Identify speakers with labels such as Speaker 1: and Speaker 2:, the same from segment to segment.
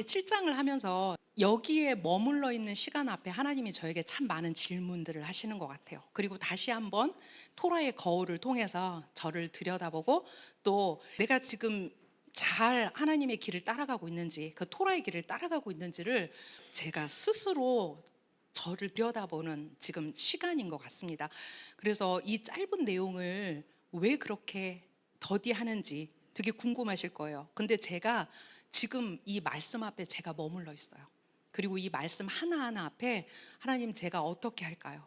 Speaker 1: 7장을 하면서 여기에 머물러 있는 시간 앞에 하나님이 저에게 참 많은 질문들을 하시는 것 같아요. 그리고 다시 한번 토라의 거울을 통해서 저를 들여다보고 또 내가 지금 잘 하나님의 길을 따라가고 있는지, 그 토라의 길을 따라가고 있는지를 제가 스스로 저를 들여다보는 지금 시간인 것 같습니다. 그래서 이 짧은 내용을 왜 그렇게 더디하는지 되게 궁금하실 거예요. 근데 제가 지금 이 말씀 앞에 제가 머물러 있어요. 그리고 이 말씀 하나하나 앞에 하나님, 제가 어떻게 할까요?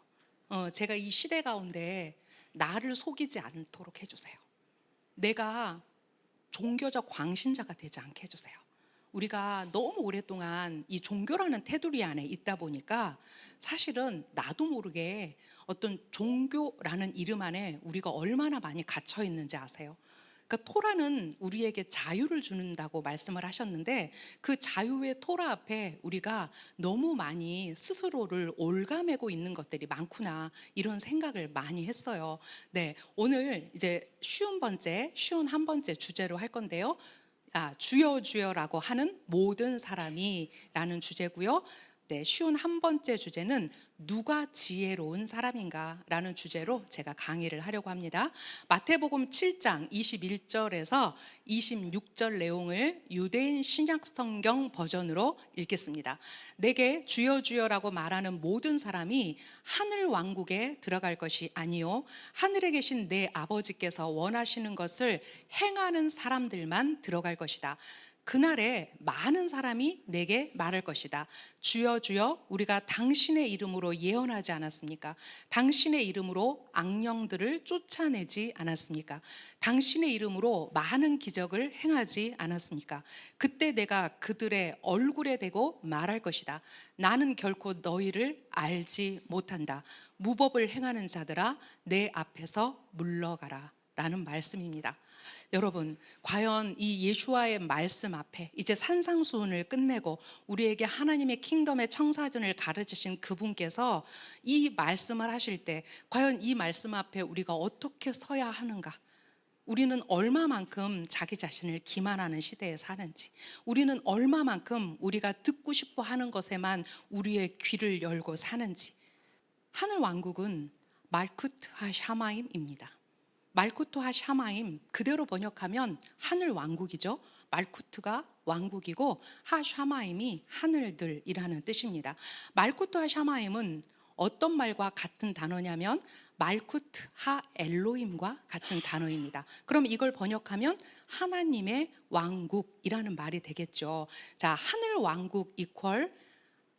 Speaker 1: 제가 이 시대 가운데 나를 속이지 않도록 해주세요. 내가 종교적 광신자가 되지 않게 해주세요. 우리가 너무 오랫동안 이 종교라는 테두리 안에 있다 보니까 사실은 나도 모르게 어떤 종교라는 이름 안에 우리가 얼마나 많이 갇혀 있는지 아세요? 그러니까 토라는 우리에게 자유를 주는다고 말씀을 하셨는데, 그 자유의 토라 앞에 우리가 너무 많이 스스로를 올가매고 있는 것들이 많구나, 이런 생각을 많이 했어요. 네, 오늘 이제 쉬운 한 번째 주제로 할 건데요. 주여 주여라고 하는 모든 사람이라는 주제고요. 네, 쉬운 한 번째 주제는 누가 지혜로운 사람인가라는 주제로 제가 강의를 하려고 합니다. 마태복음 7장 21절에서 26절 내용을 유대인 신약성경 버전으로 읽겠습니다. 내게 주여 주여라고 말하는 모든 사람이 하늘 왕국에 들어갈 것이 아니요 하늘에 계신 내 아버지께서 원하시는 것을 행하는 사람들만 들어갈 것이다. 그날에 많은 사람이 내게 말할 것이다. 주여 주여, 우리가 당신의 이름으로 예언하지 않았습니까? 당신의 이름으로 악령들을 쫓아내지 않았습니까? 당신의 이름으로 많은 기적을 행하지 않았습니까? 그때 내가 그들의 얼굴에 대고 말할 것이다. 나는 결코 너희를 알지 못한다. 무법을 행하는 자들아, 내 앞에서 물러가라 라는 말씀입니다. 여러분, 과연 이 예수와의 말씀 앞에 이제 산상수훈을 끝내고 우리에게 하나님의 킹덤의 청사진을 가르치신 그분께서 이 말씀을 하실 때 과연 이 말씀 앞에 우리가 어떻게 서야 하는가? 우리는 얼마만큼 자기 자신을 기만하는 시대에 사는지, 우리는 얼마만큼 우리가 듣고 싶어 하는 것에만 우리의 귀를 열고 사는지. 하늘 왕국은 말쿠트 하샤마임입니다. 말쿠트 하샤마임, 그대로 번역하면 하늘 왕국이죠. 말쿠트가 왕국이고 하샤마임이 하늘들이라는 뜻입니다. 말쿠트 하샤마임은 어떤 말과 같은 단어냐면 말쿠트 하 엘로임과 같은 단어입니다. 그럼 이걸 번역하면 하나님의 왕국이라는 말이 되겠죠. 자, 하늘 왕국 이퀄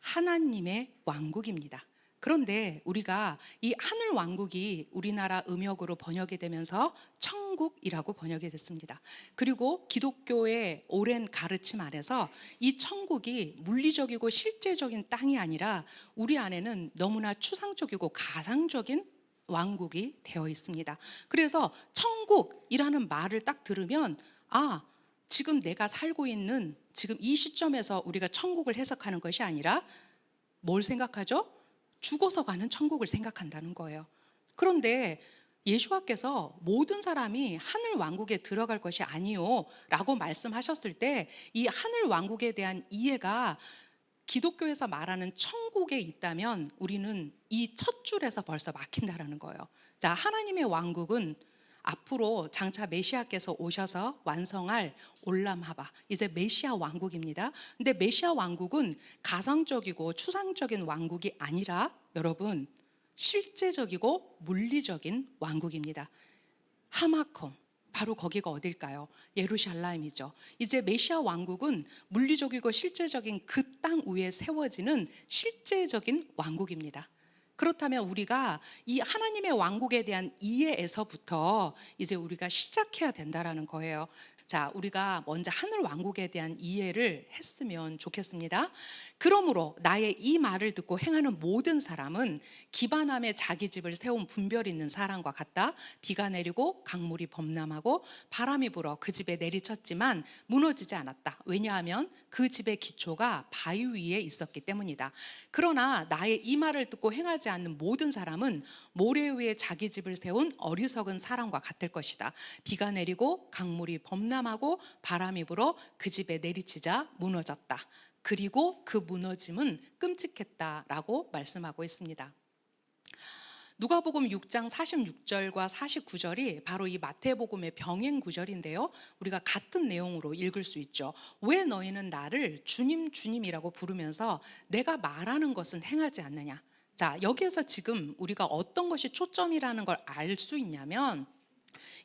Speaker 1: 하나님의 왕국입니다. 그런데 우리가 이 하늘 왕국이 우리나라 음역으로 번역이 되면서 천국이라고 번역이 됐습니다. 그리고 기독교의 오랜 가르침 안에서 이 천국이 물리적이고 실제적인 땅이 아니라 우리 안에는 너무나 추상적이고 가상적인 왕국이 되어 있습니다. 그래서 천국이라는 말을 딱 들으면 지금 내가 살고 있는 지금 이 시점에서 우리가 천국을 해석하는 것이 아니라 뭘 생각하죠? 죽어서 가는 천국을 생각한다는 거예요. 그런데 예수와께서 모든 사람이 하늘 왕국에 들어갈 것이 아니요 라고 말씀하셨을 때 이 하늘 왕국에 대한 이해가 기독교에서 말하는 천국에 있다면 우리는 이 첫 줄에서 벌써 막힌다라는 거예요. 자, 하나님의 왕국은 앞으로 장차 메시아께서 오셔서 완성할 올람하바, 이제 메시아 왕국입니다. 근데 메시아 왕국은 가상적이고 추상적인 왕국이 아니라 여러분, 실제적이고 물리적인 왕국입니다. 하마콤, 바로 거기가 어딜까요? 예루살렘이죠. 이제 메시아 왕국은 물리적이고 실제적인 그 땅 위에 세워지는 실제적인 왕국입니다. 그렇다면 우리가 이 하나님의 왕국에 대한 이해에서부터 이제 우리가 시작해야 된다라는 거예요. 자, 우리가 먼저 하늘 왕국에 대한 이해를 했으면 좋겠습니다. 그러므로 나의 이 말을 듣고 행하는 모든 사람은 기반함에 자기 집을 세운 분별 있는 사람과 같다. 비가 내리고 강물이 범람하고 바람이 불어 그 집에 내리쳤지만 무너지지 않았다. 왜냐하면 그 집의 기초가 바위 위에 있었기 때문이다. 그러나 나의 이 말을 듣고 행하지 않는 모든 사람은 모래 위에 자기 집을 세운 어리석은 사람과 같을 것이다. 비가 내리고 강물이 범람하고 바람이 불어 그 집에 내리치자 무너졌다. 그리고 그 무너짐은 끔찍했다라고 말씀하고 있습니다. 누가복음 6장 46절과 49절이 바로 이 마태복음의 병행 구절인데요. 우리가 같은 내용으로 읽을 수 있죠. 왜 너희는 나를 주님 주님이라고 부르면서 내가 말하는 것은 행하지 않느냐. 자, 여기에서 지금 우리가 어떤 것이 초점이라는 걸 알 수 있냐면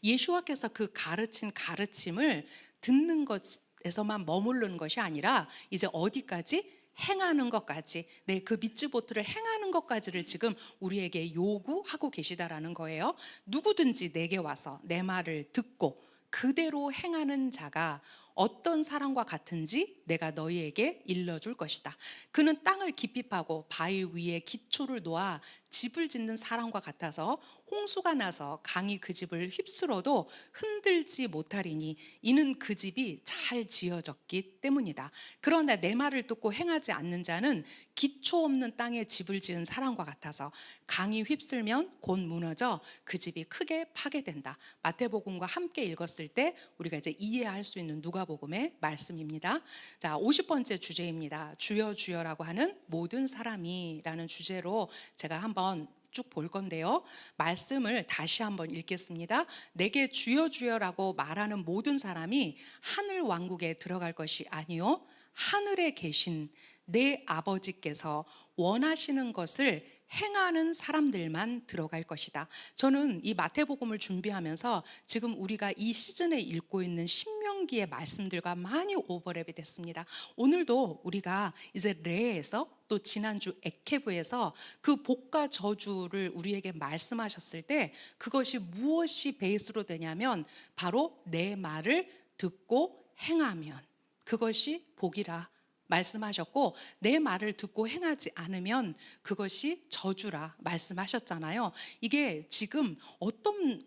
Speaker 1: 예수와께서 그 가르친 가르침을 듣는 것에서만 머무르는 것이 아니라 이제 어디까지 행하는 것까지, 그 미츠보트를 행하는 것까지를 지금 우리에게 요구하고 계시다라는 거예요. 누구든지 내게 와서 내 말을 듣고 그대로 행하는 자가 어떤 사람과 같은지 내가 너희에게 일러줄 것이다. 그는 땅을 깊이 파고 바위 위에 기초를 놓아 집을 짓는 사람과 같아서 홍수가 나서 강이 그 집을 휩쓸어도 흔들지 못하리니 이는 그 집이 잘 지어졌기 때문이다. 그러나 내 말을 듣고 행하지 않는 자는 기초 없는 땅에 집을 지은 사람과 같아서 강이 휩쓸면 곧 무너져 그 집이 크게 파괴된다. 마태복음과 함께 읽었을 때 우리가 이제 이해할 수 있는 누가복음의 말씀입니다. 자, 50번째 주제입니다. 주여 주여라고 하는 모든 사람이라는 주제로 제가 한번 쭉 볼 건데요. 말씀을 다시 한번 읽겠습니다. 내게 주여 주여라고 말하는 모든 사람이 하늘 왕국에 들어갈 것이 아니요 하늘에 계신 내 아버지께서 원하시는 것을 행하는 사람들만 들어갈 것이다. 저는 이 마태복음을 준비하면서 지금 우리가 이 시즌에 읽고 있는 신명기의 말씀들과 많이 오버랩이 됐습니다. 오늘도 우리가 이제 레에서 또 지난주 에케브에서 그 복과 저주를 우리에게 말씀하셨을 때 그것이 무엇이 베이스로 되냐면 바로 내 말을 듣고 행하면 그것이 복이라 말씀하셨고 내 말을 듣고 행하지 않으면 그것이 저주라 말씀하셨잖아요. 이게 지금 어떤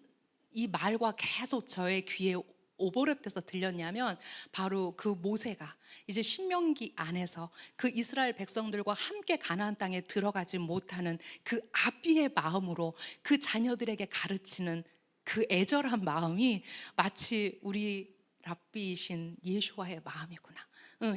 Speaker 1: 이 말과 계속 저의 귀에 오버랩돼서 들렸냐면 바로 그 모세가 이제 신명기 안에서 그 이스라엘 백성들과 함께 가나안 땅에 들어가지 못하는 그 아비의 마음으로 그 자녀들에게 가르치는 그 애절한 마음이 마치 우리 랍비이신 예수와의 마음이구나.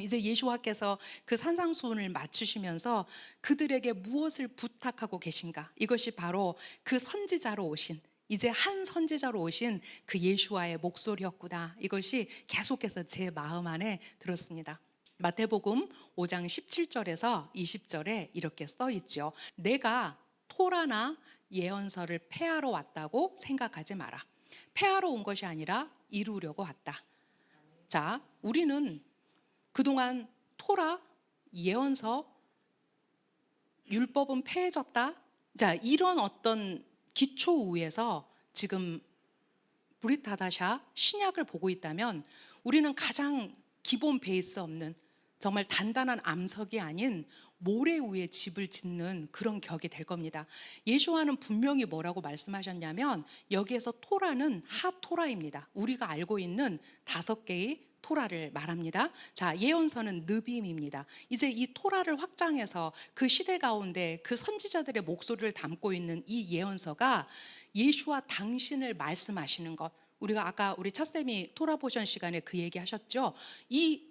Speaker 1: 이제 예수와께서 그 산상수훈을 마치시면서 그들에게 무엇을 부탁하고 계신가? 이것이 바로 그 선지자로 오신 이제 한 선지자로 오신 그 예수와의 목소리였구나. 이것이 계속해서 제 마음 안에 들었습니다. 마태복음 5장 17절에서 20절에 이렇게 써 있죠. 내가 토라나 예언서를 폐하러 왔다고 생각하지 마라. 폐하러 온 것이 아니라 이루려고 왔다. 자, 우리는 그동안 토라, 예언서, 율법은 폐해졌다. 자, 이런 어떤 기초 위에서 지금 브릿하다샤 신약을 보고 있다면 우리는 가장 기본 베이스 없는 정말 단단한 암석이 아닌 모래 위에 집을 짓는 그런 격이 될 겁니다. 예수와는 분명히 뭐라고 말씀하셨냐면 여기에서 토라는 하토라입니다. 우리가 알고 있는 5개의 토라를 말합니다. 자, 예언서는 느빔입니다. 이제 이 토라를 확장해서 그 시대 가운데 그 선지자들의 목소리를 담고 있는 이 예언서가 예수와 당신을 말씀하시는 것. 우리가 아까 우리 차쌤이 토라 포션 시간에 그 얘기 하셨죠.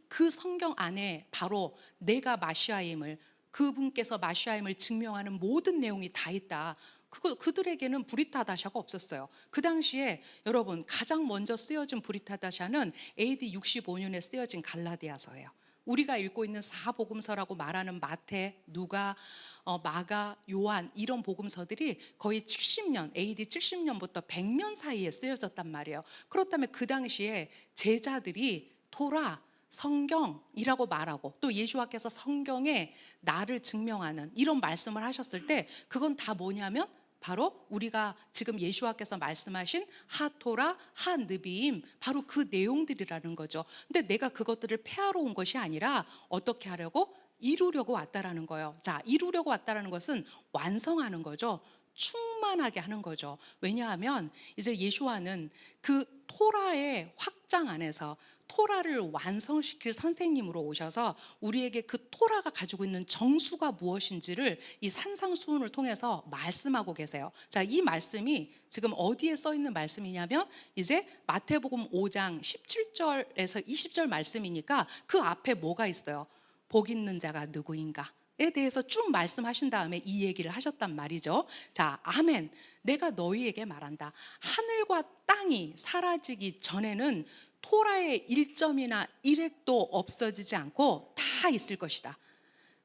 Speaker 1: 그 성경 안에 바로 내가 마시아임을 그분께서 마시아임을 증명하는 모든 내용이 다 있다. 그들에게는 브리타다샤가 없었어요. 그 당시에 여러분 가장 먼저 쓰여진 브리타다샤는 AD 65년에 쓰여진 갈라디아서예요. 우리가 읽고 있는 사복음서라고 말하는 마태, 누가, 마가, 요한 이런 복음서들이 거의 70년, AD 70년부터 100년 사이에 쓰여졌단 말이에요. 그렇다면 그 당시에 제자들이 토라, 성경이라고 말하고 또 예수와께서 성경에 나를 증명하는 이런 말씀을 하셨을 때 그건 다 뭐냐면 바로 우리가 지금 예수와께서 말씀하신 하토라, 하느비임 바로 그 내용들이라는 거죠. 근데 내가 그것들을 폐하러 온 것이 아니라 어떻게 하려고? 이루려고 왔다라는 거예요. 자, 이루려고 왔다라는 것은 완성하는 거죠. 충만하게 하는 거죠. 왜냐하면 이제 예수와는 그 토라의 첫 장 안에서 토라를 완성시킬 선생님으로 오셔서 우리에게 그 토라가 가지고 있는 정수가 무엇인지를 이 산상수훈을 통해서 말씀하고 계세요. 자, 이 말씀이 지금 어디에 써 있는 말씀이냐면 이제 마태복음 5장 17절에서 20절 말씀이니까 그 앞에 뭐가 있어요? 복 있는 자가 누구인가? 에 대해서 쭉 말씀하신 다음에 이 얘기를 하셨단 말이죠. 자, 아멘. 내가 너희에게 말한다. 하늘과 땅이 사라지기 전에는 토라의 1점이나 1획도 없어지지 않고 다 있을 것이다.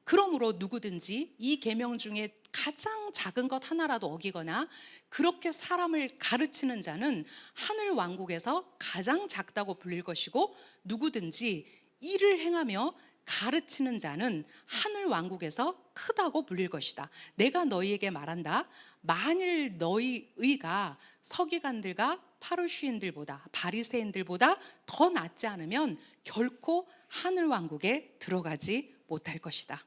Speaker 1: 그러므로 누구든지 이 계명 중에 가장 작은 것 하나라도 어기거나 그렇게 사람을 가르치는 자는 하늘 왕국에서 가장 작다고 불릴 것이고, 누구든지 이를 행하며 가르치는 자는 하늘 왕국에서 크다고 불릴 것이다. 내가 너희에게 말한다. 만일 너희 의가 서기관들과 파르시인들보다, 바리새인들보다 더 낫지 않으면 결코 하늘 왕국에 들어가지 못할 것이다.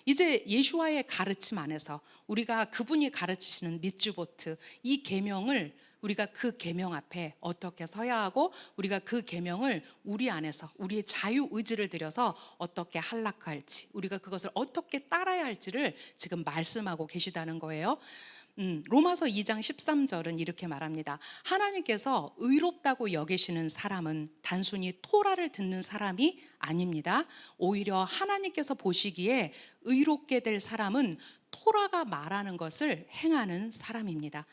Speaker 1: 이제 예수와의 가르침 안에서 우리가 그분이 가르치시는 미츠보트, 이 계명을 우리가 그 계명 앞에 어떻게 서야 하고, 우리가 그 계명을 우리 안에서 우리의 자유 의지를 들여서 어떻게 할락할지, 우리가 그것을 어떻게 따라야 할지를 지금 말씀하고 계시다는 거예요. 로마서 2장 13절은 이렇게 말합니다. 하나님께서 의롭다고 여기시는 사람은 단순히 토라를 듣는 사람이 아닙니다. 오히려 하나님께서 보시기에 의롭게 될 사람은 토라가 말하는 것을 행하는 사람입니다.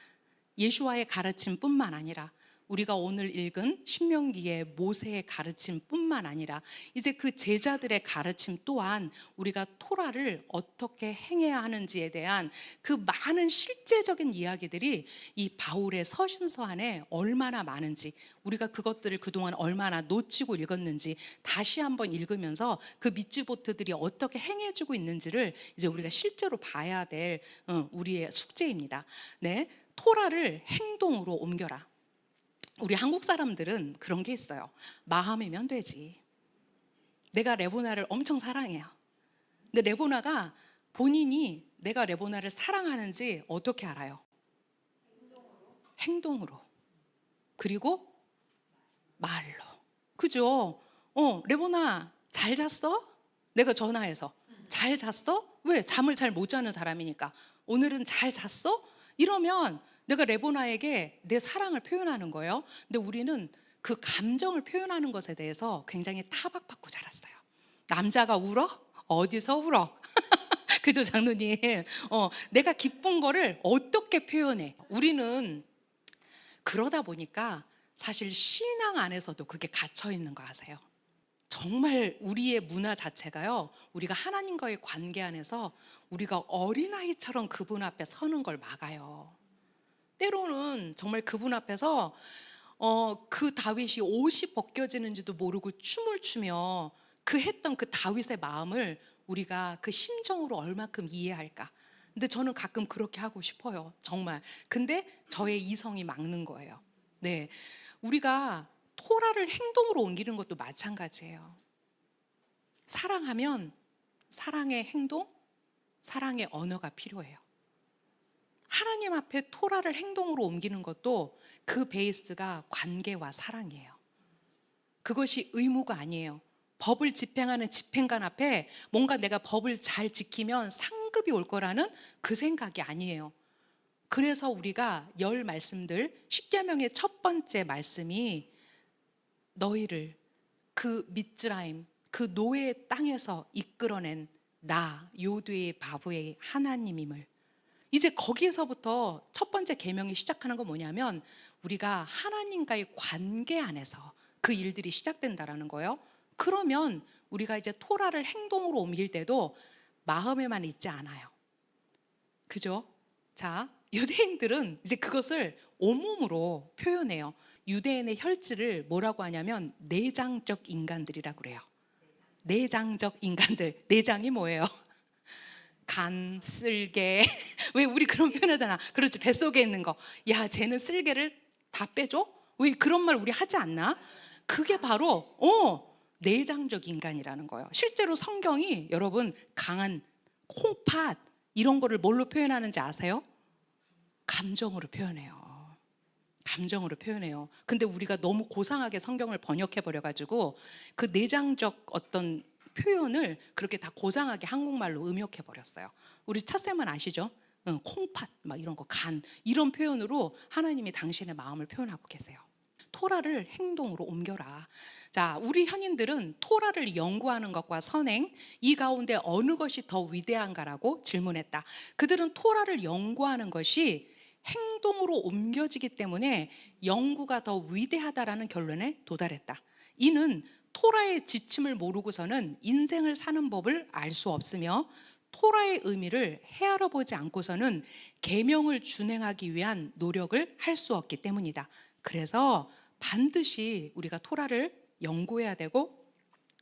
Speaker 1: 예수와의 가르침뿐만 아니라 우리가 오늘 읽은 신명기의 모세의 가르침뿐만 아니라 이제 그 제자들의 가르침 또한 우리가 토라를 어떻게 행해야 하는지에 대한 그 많은 실제적인 이야기들이 이 바울의 서신서 안에 얼마나 많은지, 우리가 그것들을 그동안 얼마나 놓치고 읽었는지 다시 한번 읽으면서 그 미츠보트들이 어떻게 행해주고 있는지를 이제 우리가 실제로 봐야 될 우리의 숙제입니다. 네, 토라를 행동으로 옮겨라. 우리 한국 사람들은 그런 게 있어요. 마음이면 되지. 내가 레보나를 엄청 사랑해요. 근데 레보나가 본인이 내가 레보나를 사랑하는지 어떻게 알아요? 행동으로. 그리고 말로. 그죠? 레보나 잘 잤어? 내가 전화해서 잘 잤어? 왜? 잠을 잘 못 자는 사람이니까. 오늘은 잘 잤어? 이러면 내가 레보나에게 내 사랑을 표현하는 거예요. 근데 우리는 그 감정을 표현하는 것에 대해서 굉장히 타박받고 자랐어요. 남자가 울어? 어디서 울어? 그죠, 장로님? 내가 기쁜 거를 어떻게 표현해? 우리는 그러다 보니까 사실 신앙 안에서도 그게 갇혀 있는 거 아세요? 정말 우리의 문화 자체가요, 우리가 하나님과의 관계 안에서 우리가 어린아이처럼 그분 앞에 서는 걸 막아요. 때로는 정말 그분 앞에서 그 다윗이 옷이 벗겨지는지도 모르고 춤을 추며 그 했던 그 다윗의 마음을 우리가 그 심정으로 얼마큼 이해할까. 근데 저는 가끔 그렇게 하고 싶어요, 정말. 근데 저의 이성이 막는 거예요. 네, 우리가 토라를 행동으로 옮기는 것도 마찬가지예요. 사랑하면 사랑의 행동, 사랑의 언어가 필요해요. 하나님 앞에 토라를 행동으로 옮기는 것도 그 베이스가 관계와 사랑이에요. 그것이 의무가 아니에요. 법을 집행하는 집행관 앞에 뭔가 내가 법을 잘 지키면 상급이 올 거라는 그 생각이 아니에요. 그래서 우리가 열 말씀들, 십계명의 첫 번째 말씀이 너희를 그 미즈라임, 그 노예의 땅에서 이끌어낸 나 요두의 바보의 하나님임을, 이제 거기에서부터 첫 번째 계명이 시작하는 건 뭐냐면 우리가 하나님과의 관계 안에서 그 일들이 시작된다라는 거예요. 그러면 우리가 이제 토라를 행동으로 옮길 때도 마음에만 있지 않아요. 그죠? 자, 유대인들은 이제 그것을 온몸으로 표현해요. 유대인의 혈질을 뭐라고 하냐면 내장적 인간들이라고 그래요. 내장적 인간들. 내장이 뭐예요? 간, 쓸개. 왜 우리 그런 표현하잖아. 그렇지, 뱃속에 있는 거. 야, 쟤는 쓸개를 다 빼줘? 왜 그런 말 우리 하지 않나? 그게 바로 내장적 인간이라는 거예요. 실제로 성경이 여러분 강한 콩팥 이런 거를 뭘로 표현하는지 아세요? 감정으로 표현해요. 감정으로 표현해요. 근데 우리가 너무 고상하게 성경을 번역해 버려 가지고 그 내장적 어떤 표현을 그렇게 다 고상하게 한국말로 음역해 버렸어요. 우리 차쌤은 아시죠? 응, 콩팥 막 이런 거, 간 이런 표현으로 하나님이 당신의 마음을 표현하고 계세요. 토라를 행동으로 옮겨라. 자, 우리 현인들은 토라를 연구하는 것과 선행, 이 가운데 어느 것이 더 위대한가라고 질문했다. 그들은 토라를 연구하는 것이 행동으로 옮겨지기 때문에 연구가 더 위대하다라는 결론에 도달했다. 이는 토라의 지침을 모르고서는 인생을 사는 법을 알 수 없으며 토라의 의미를 헤아려 보지 않고서는 계명을 준행하기 위한 노력을 할 수 없기 때문이다. 그래서 반드시 우리가 토라를 연구해야 되고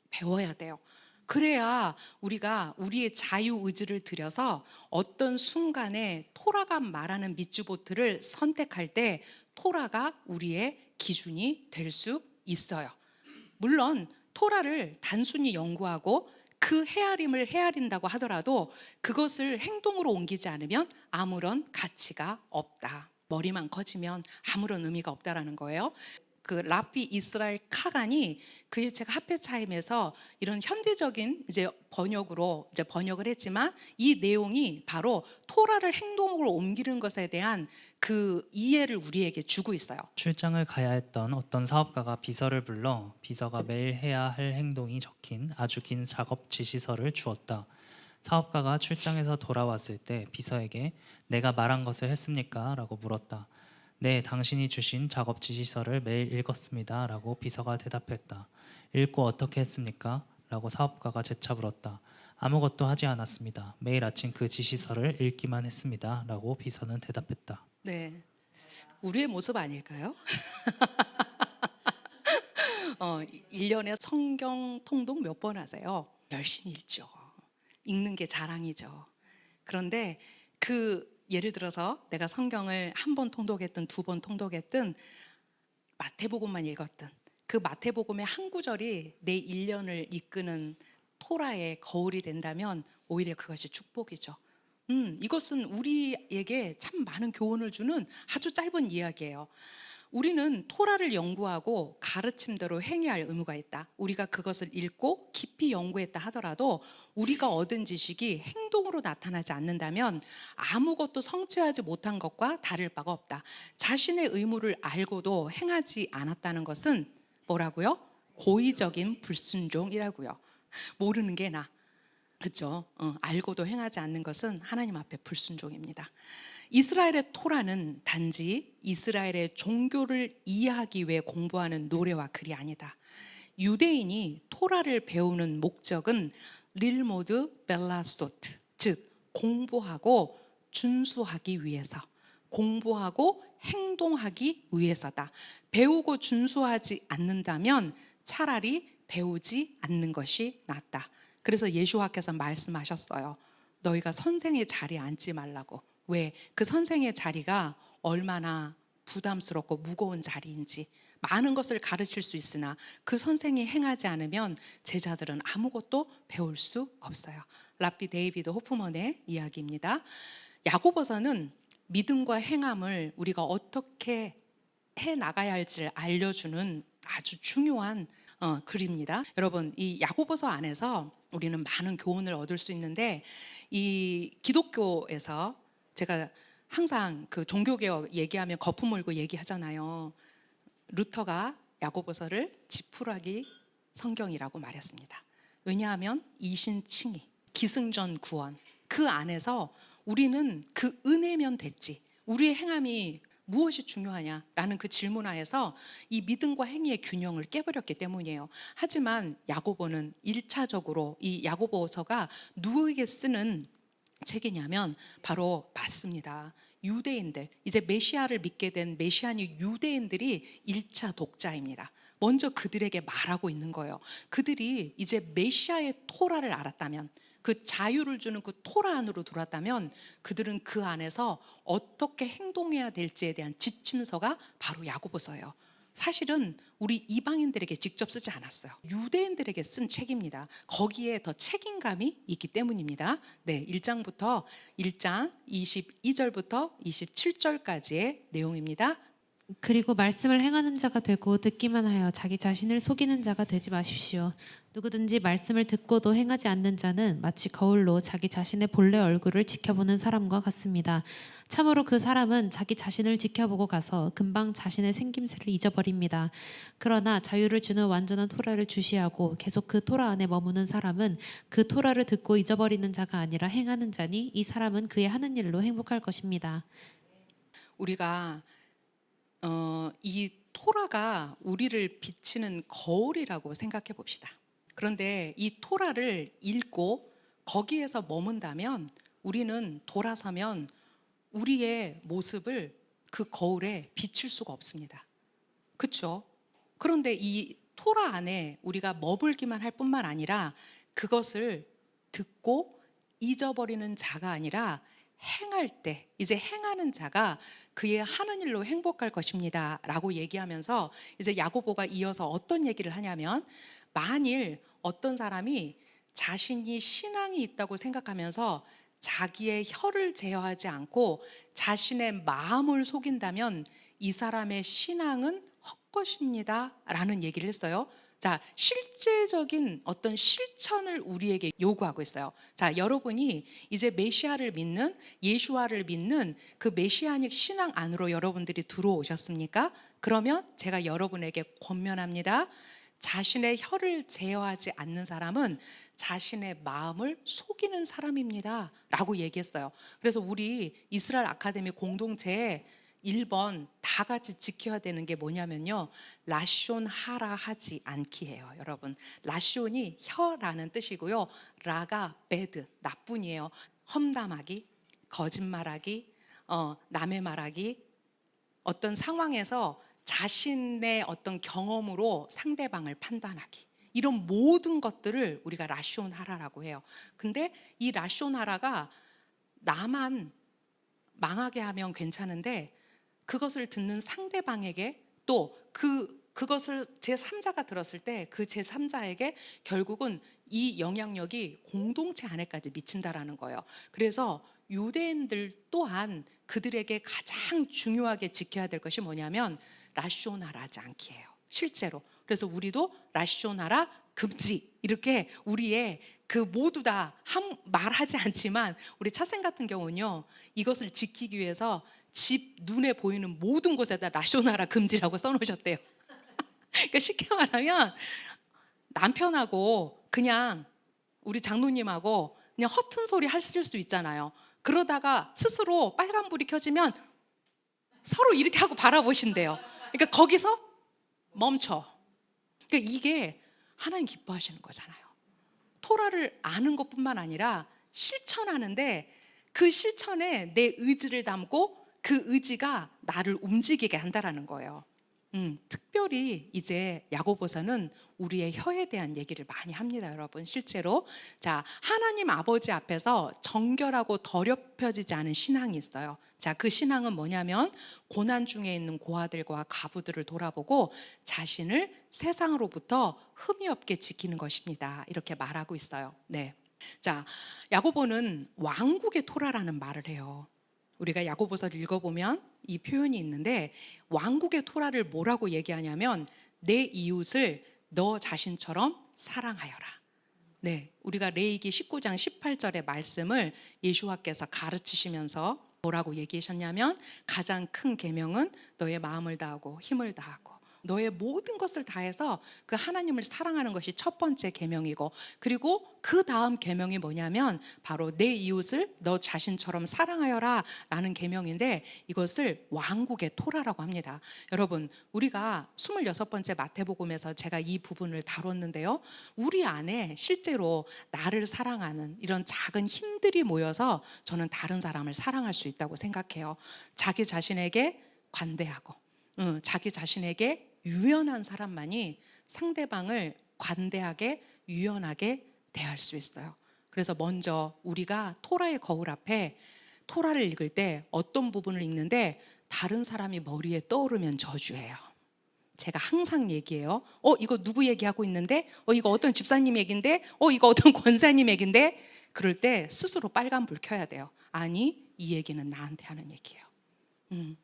Speaker 1: 배워야 돼요. 그래야 우리가 우리의 자유의지를 들여서 어떤 순간에 토라가 말하는 미츠보트를 선택할 때 토라가 우리의 기준이 될 수 있어요. 물론 토라를 단순히 연구하고 그 헤아림을 헤아린다고 하더라도 그것을 행동으로 옮기지 않으면 아무런 가치가 없다. 머리만 커지면 아무런 의미가 없다라는 거예요. 그 라피 이스라엘 카간이 그의 제가 하페차임에서 이런 현대적인 이제 번역으로 이제 번역을 했지만 이 내용이 바로 토라를 행동으로 옮기는 것에 대한 그 이해를 우리에게 주고 있어요.
Speaker 2: 출장을 가야 했던 어떤 사업가가 비서를 불러 비서가 매일 해야 할 행동이 적힌 아주 긴 작업 지시서를 주었다. 사업가가 출장에서 돌아왔을 때 비서에게 내가 말한 것을 했습니까? 라고 물었다. 네, 당신이 주신 작업 지시서를 매일 읽었습니다. 라고 비서가 대답했다. 읽고 어떻게 했습니까? 라고 사업가가 재차 물었다. 아무것도 하지 않았습니다. 매일 아침 그 지시서를 읽기만 했습니다. 라고 비서는 대답했다.
Speaker 1: 네, 우리의 모습 아닐까요? 1년에 성경 통독 몇 번 하세요? 열심히 읽죠. 읽는 게 자랑이죠. 그런데 그 예를 들어서 내가 성경을 한 번 통독했든 두 번 통독했든 마태복음만 읽었든 그 마태복음의 한 구절이 내 1년을 이끄는 토라의 거울이 된다면 오히려 그것이 축복이죠. 이것은 우리에게 참 많은 교훈을 주는 아주 짧은 이야기예요. 우리는 토라를 연구하고 가르침대로 행해야 할 의무가 있다. 우리가 그것을 읽고 깊이 연구했다 하더라도 우리가 얻은 지식이 행동으로 나타나지 않는다면 아무것도 성취하지 못한 것과 다를 바가 없다. 자신의 의무를 알고도 행하지 않았다는 것은 뭐라고요? 고의적인 불순종이라고요. 모르는 게 나. 그렇죠? 알고도 행하지 않는 것은 하나님 앞에 불순종입니다. 이스라엘의 토라는 단지 이스라엘의 종교를 이해하기 위해 공부하는 노래와 글이 아니다. 유대인이 토라를 배우는 목적은 릴모드 벨라소트, 즉 공부하고 준수하기 위해서, 공부하고 행동하기 위해서다. 배우고 준수하지 않는다면 차라리 배우지 않는 것이 낫다. 그래서 예수와께서 말씀하셨어요. 너희가 선생의 자리에 앉지 말라고. 왜? 그 선생의 자리가 얼마나 부담스럽고 무거운 자리인지, 많은 것을 가르칠 수 있으나 그 선생이 행하지 않으면 제자들은 아무것도 배울 수 없어요. 랍비 데이비드 호프먼의 이야기입니다. 야고보서는 믿음과 행함을 우리가 어떻게 해 나가야 할지를 알려주는 아주 중요한 글입니다. 여러분, 이 야고보서 안에서 우리는 많은 교훈을 얻을 수 있는데, 이 기독교에서 제가 항상 그 종교개혁 얘기하면 거품 물고 얘기하잖아요. 루터가 야고보서를 지푸라기 성경이라고 말했습니다. 왜냐하면 이신칭의, 기승전 구원, 그 안에서 우리는 그 은혜면 됐지, 우리의 행함이 무엇이 중요하냐라는 그 질문하에서 이 믿음과 행위의 균형을 깨버렸기 때문이에요. 하지만 야고보는 1차적으로 이 야고보서가 누구에게 쓰는 책이냐면 바로 맞습니다. 유대인들, 이제 메시아를 믿게 된 메시아닉 유대인들이 1차 독자입니다. 먼저 그들에게 말하고 있는 거예요. 그들이 이제 메시아의 토라를 알았다면, 그 자유를 주는 그 토라 안으로 들어왔다면 그들은 그 안에서 어떻게 행동해야 될지에 대한 지침서가 바로 야고보서예요. 사실은 우리 이방인들에게 직접 쓰지 않았어요. 유대인들에게 쓴 책입니다. 거기에 더 책임감이 있기 때문입니다. 네, 1장 22절부터 27절까지의 내용입니다.
Speaker 3: 그리고 말씀을 행하는 자가 되고 듣기만 하여 자기 자신을 속이는 자가 되지 마십시오. 누구든지 말씀을 듣고도 행하지 않는 자는 마치 거울로 자기 자신의 본래 얼굴을 지켜보는 사람과 같습니다. 참으로 그 사람은 자기 자신을 지켜보고 가서 금방 자신의 생김새를 잊어버립니다. 그러나 자유를 주는 완전한 토라를 주시하고 계속 그 토라 안에 머무는 사람은 그 토라를 듣고 잊어버리는 자가 아니라 행하는 자니 이 사람은 그의 하는 일로 행복할 것입니다.
Speaker 1: 우리가 이 토라가 우리를 비치는 거울이라고 생각해 봅시다. 그런데 이 토라를 읽고 거기에서 머문다면 우리는 돌아서면 우리의 모습을 그 거울에 비칠 수가 없습니다. 그렇죠? 그런데 이 토라 안에 우리가 머물기만 할 뿐만 아니라 그것을 듣고 잊어버리는 자가 아니라 행할 때 이제 행하는 자가 그의 하는 일로 행복할 것입니다 라고 얘기하면서 이제 야고보가 이어서 어떤 얘기를 하냐면, 만일 어떤 사람이 자신이 신앙이 있다고 생각하면서 자기의 혀를 제어하지 않고 자신의 마음을 속인다면 이 사람의 신앙은 헛것입니다 라는 얘기를 했어요. 자, 실제적인 어떤 실천을 우리에게 요구하고 있어요. 자, 여러분이 이제 메시아를 믿는, 예수와를 믿는 그 메시아닉 신앙 안으로 여러분들이 들어오셨습니까? 그러면 제가 여러분에게 권면합니다. 자신의 혀를 제어하지 않는 사람은 자신의 마음을 속이는 사람입니다 라고 얘기했어요. 그래서 우리 이스라엘 아카데미 공동체에 1번 다 같이 지켜야 되는 게 뭐냐면요, 라숀 하라 하지 않기예요. 여러분, 라숀이 혀라는 뜻이고요, 라가 배드, 나뿐이에요. 험담하기, 거짓말하기, 남의 말하기, 어떤 상황에서 자신의 어떤 경험으로 상대방을 판단하기, 이런 모든 것들을 우리가 라숀 하라라고 해요. 근데 이 라숀 하라가 나만 망하게 하면 괜찮은데 그것을 듣는 상대방에게 또 그것을 제3자가 들었을 때 그 제3자에게 결국은 이 영향력이 공동체 안에까지 미친다라는 거예요. 그래서 유대인들 또한 그들에게 가장 중요하게 지켜야 될 것이 뭐냐면 라쇼나라지 않기예요. 실제로. 그래서 우리도 라쇼나라 금지, 이렇게 우리의 그 모두 다 말하지 않지만 우리 차생 같은 경우는요, 이것을 지키기 위해서 집 눈에 보이는 모든 곳에다 라쇼나라 금지라고 써놓으셨대요. 그러니까 쉽게 말하면 남편하고 그냥 우리 장로님하고 그냥 허튼 소리 하실 수 있잖아요. 그러다가 스스로 빨간불이 켜지면 서로 이렇게 하고 바라보신대요. 그러니까 거기서 멈춰. 그러니까 이게 하나님 기뻐하시는 거잖아요. 토라를 아는 것뿐만 아니라 실천하는데 그 실천에 내 의지를 담고 그 의지가 나를 움직이게 한다라는 거예요. 특별히 이제 야고보서는 우리의 혀에 대한 얘기를 많이 합니다, 여러분. 실제로 자, 하나님 아버지 앞에서 정결하고 더럽혀지지 않은 신앙이 있어요. 자, 그 신앙은 뭐냐면 고난 중에 있는 고아들과 가부들을 돌아보고 자신을 세상으로부터 흠이 없게 지키는 것입니다, 이렇게 말하고 있어요. 네. 자, 야고보는 왕국의 토라라는 말을 해요. 우리가 야고보서를 읽어보면 이 표현이 있는데, 왕국의 토라를 뭐라고 얘기하냐면 내 이웃을 너 자신처럼 사랑하여라. 네, 우리가 레위기 19장 18절의 말씀을 예수와께서 가르치시면서 뭐라고 얘기하셨냐면, 가장 큰 계명은 너의 마음을 다하고 힘을 다하고 너의 모든 것을 다해서 그 하나님을 사랑하는 것이 첫 번째 계명이고, 그리고 그 다음 계명이 뭐냐면 바로 내 이웃을 너 자신처럼 사랑하여라 라는 계명인데, 이것을 왕국의 토라라고 합니다. 여러분, 우리가 26번째 마태복음에서 제가 이 부분을 다뤘는데요, 우리 안에 실제로 나를 사랑하는 이런 작은 힘들이 모여서 저는 다른 사람을 사랑할 수 있다고 생각해요. 자기 자신에게 관대하고 자기 자신에게 유연한 사람만이 상대방을 관대하게 유연하게 대할 수 있어요. 그래서 먼저 우리가 토라의 거울 앞에 토라를 읽을 때 어떤 부분을 읽는데 다른 사람이 머리에 떠오르면 저주예요. 제가 항상 얘기해요. 이거 누구 얘기하고 있는데? 이거 어떤 집사님 얘긴데? 이거 어떤 권사님 얘긴데? 그럴 때 스스로 빨간불 켜야 돼요. 아니, 이 얘기는 나한테 하는 얘기예요.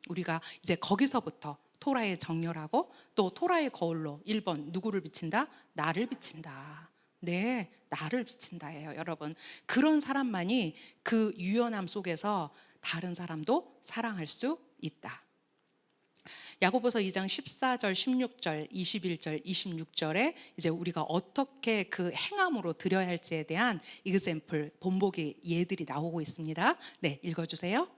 Speaker 1: 우리가 이제 거기서부터 토라의 정렬하고 또 토라의 거울로 1번 누구를 비친다? 나를 비친다. 네, 나를 비친다예요, 여러분. 그런 사람만이 그 유연함 속에서 다른 사람도 사랑할 수 있다. 야고보서 2장 14절, 16절, 21절, 26절에 이제 우리가 어떻게 그 행함으로 드려야 할지에 대한 example, 본보기 예들이 나오고 있습니다. 네, 읽어주세요.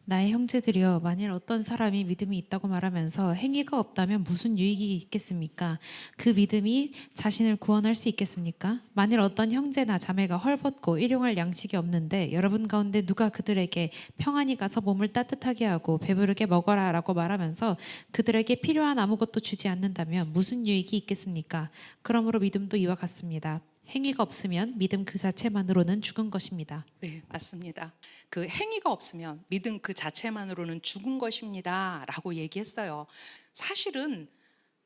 Speaker 3: 나의 형제들이여, 만일 어떤 사람이 믿음이 있다고 말하면서 행위가 없다면 무슨 유익이 있겠습니까? 그 믿음이 자신을 구원할 수 있겠습니까? 만일 어떤 형제나 자매가 헐벗고 일용할 양식이 없는데 여러분 가운데 누가 그들에게 평안히 가서 몸을 따뜻하게 하고 배부르게 먹어라라고 말하면서 그들에게 필요한 아무것도 주지 않는다면 무슨 유익이 있겠습니까? 그러므로 믿음도 이와 같습니다. 행위가 없으면 믿음 그 자체만으로는 죽은 것입니다.
Speaker 1: 네, 맞습니다. 그 행위가 없으면 믿음 그 자체만으로는 죽은 것입니다 라고 얘기했어요. 사실은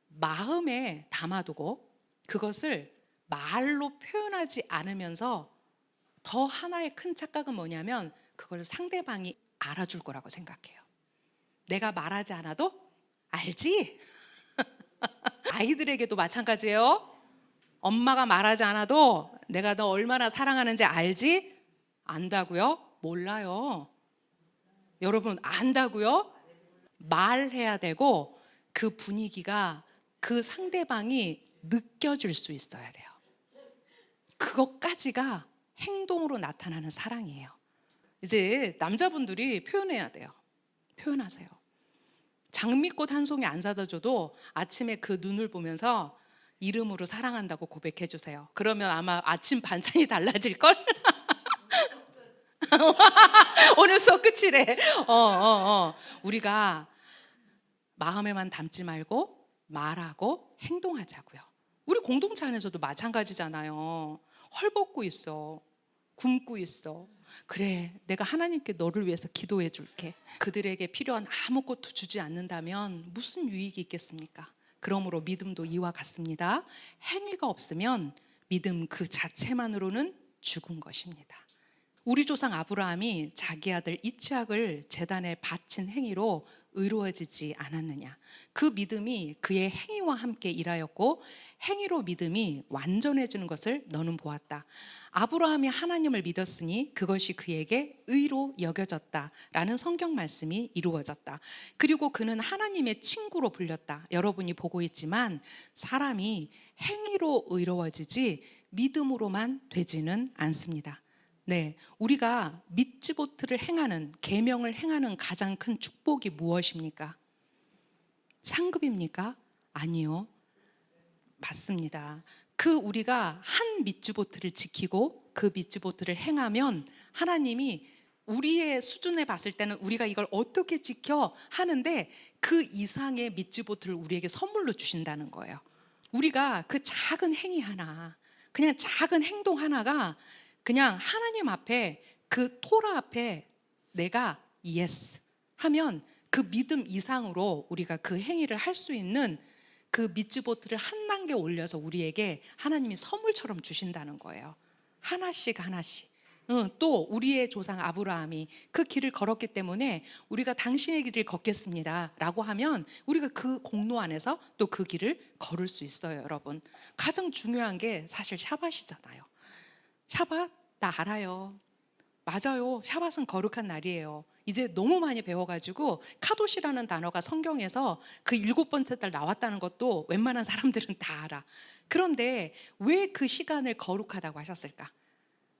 Speaker 1: 마음에 담아두고 그것을 말로 표현하지 않으면서 더 하나의 큰 착각은 뭐냐면 그걸 상대방이 알아줄 거라고 생각해요. 내가 말하지 않아도 알지? 아이들에게도 마찬가지예요. 엄마가 말하지 않아도 내가 너 얼마나 사랑하는지 알지? 안다고요? 몰라요. 여러분, 안다고요? 말해야 되고 그 분위기가 그 상대방이 느껴질 수 있어야 돼요. 그것까지가 행동으로 나타나는 사랑이에요. 이제 남자분들이 표현해야 돼요. 표현하세요. 장미꽃 한 송이 안 사다 줘도 아침에 그 눈을 보면서 이름으로 사랑한다고 고백해 주세요. 그러면 아마 아침 반찬이 달라질걸? 오늘 수업 끝이래. 우리가 마음에만 담지 말고 말하고 행동하자고요. 우리 공동체 안에서도 마찬가지잖아요. 헐벗고 있어. 굶고 있어. 그래, 내가 하나님께 너를 위해서 기도해 줄게. 그들에게 필요한 아무것도 주지 않는다면 무슨 유익이 있겠습니까? 그러므로 믿음도 이와 같습니다. 행위가 없으면 믿음 그 자체만으로는 죽은 것입니다. 우리 조상 아브라함이 자기 아들 이츠학을 제단에 바친 행위로 의로워지지 않았느냐? 그 믿음이 그의 행위와 함께 일하였고 행위로 믿음이 완전해지는 것을 너는 보았다. 아브라함이 하나님을 믿었으니 그것이 그에게 의로 여겨졌다라는 성경 말씀이 이루어졌다. 그리고 그는 하나님의 친구로 불렸다. 여러분이 보고 있지만 사람이 행위로 의로워지지 믿음으로만 되지는 않습니다. 네, 우리가 미츠보트를 행하는, 계명을 행하는 가장 큰 축복이 무엇입니까? 상급입니까? 아니요. 맞습니다. 그 우리가 한 미츠보트를 지키고 그 미츠보트를 행하면 하나님이 우리의 수준에 봤을 때는 우리가 이걸 어떻게 지켜 하는데 그 이상의 미츠보트를 우리에게 선물로 주신다는 거예요. 우리가 그 작은 행위 하나, 그냥 작은 행동 하나가 그냥 하나님 앞에 그 토라 앞에 내가 yes 하면 그 믿음 이상으로 우리가 그 행위를 할 수 있는 그 미츠보트를 한 단계 올려서 우리에게 하나님이 선물처럼 주신다는 거예요. 하나씩 하나씩. 또 우리의 조상 아브라함이 그 길을 걸었기 때문에 우리가 당신의 길을 걷겠습니다 라고 하면 우리가 그 공로 안에서 또 그 길을 걸을 수 있어요. 여러분, 가장 중요한 게 사실 샤밧이잖아요. 샤밧 나 알아요. 맞아요. 샤밧은 거룩한 날이에요. 이제 너무 많이 배워가지고 카도시라는 단어가 성경에서 그 7번째 달 나왔다는 것도 웬만한 사람들은 다 알아. 그런데 왜 그 시간을 거룩하다고 하셨을까?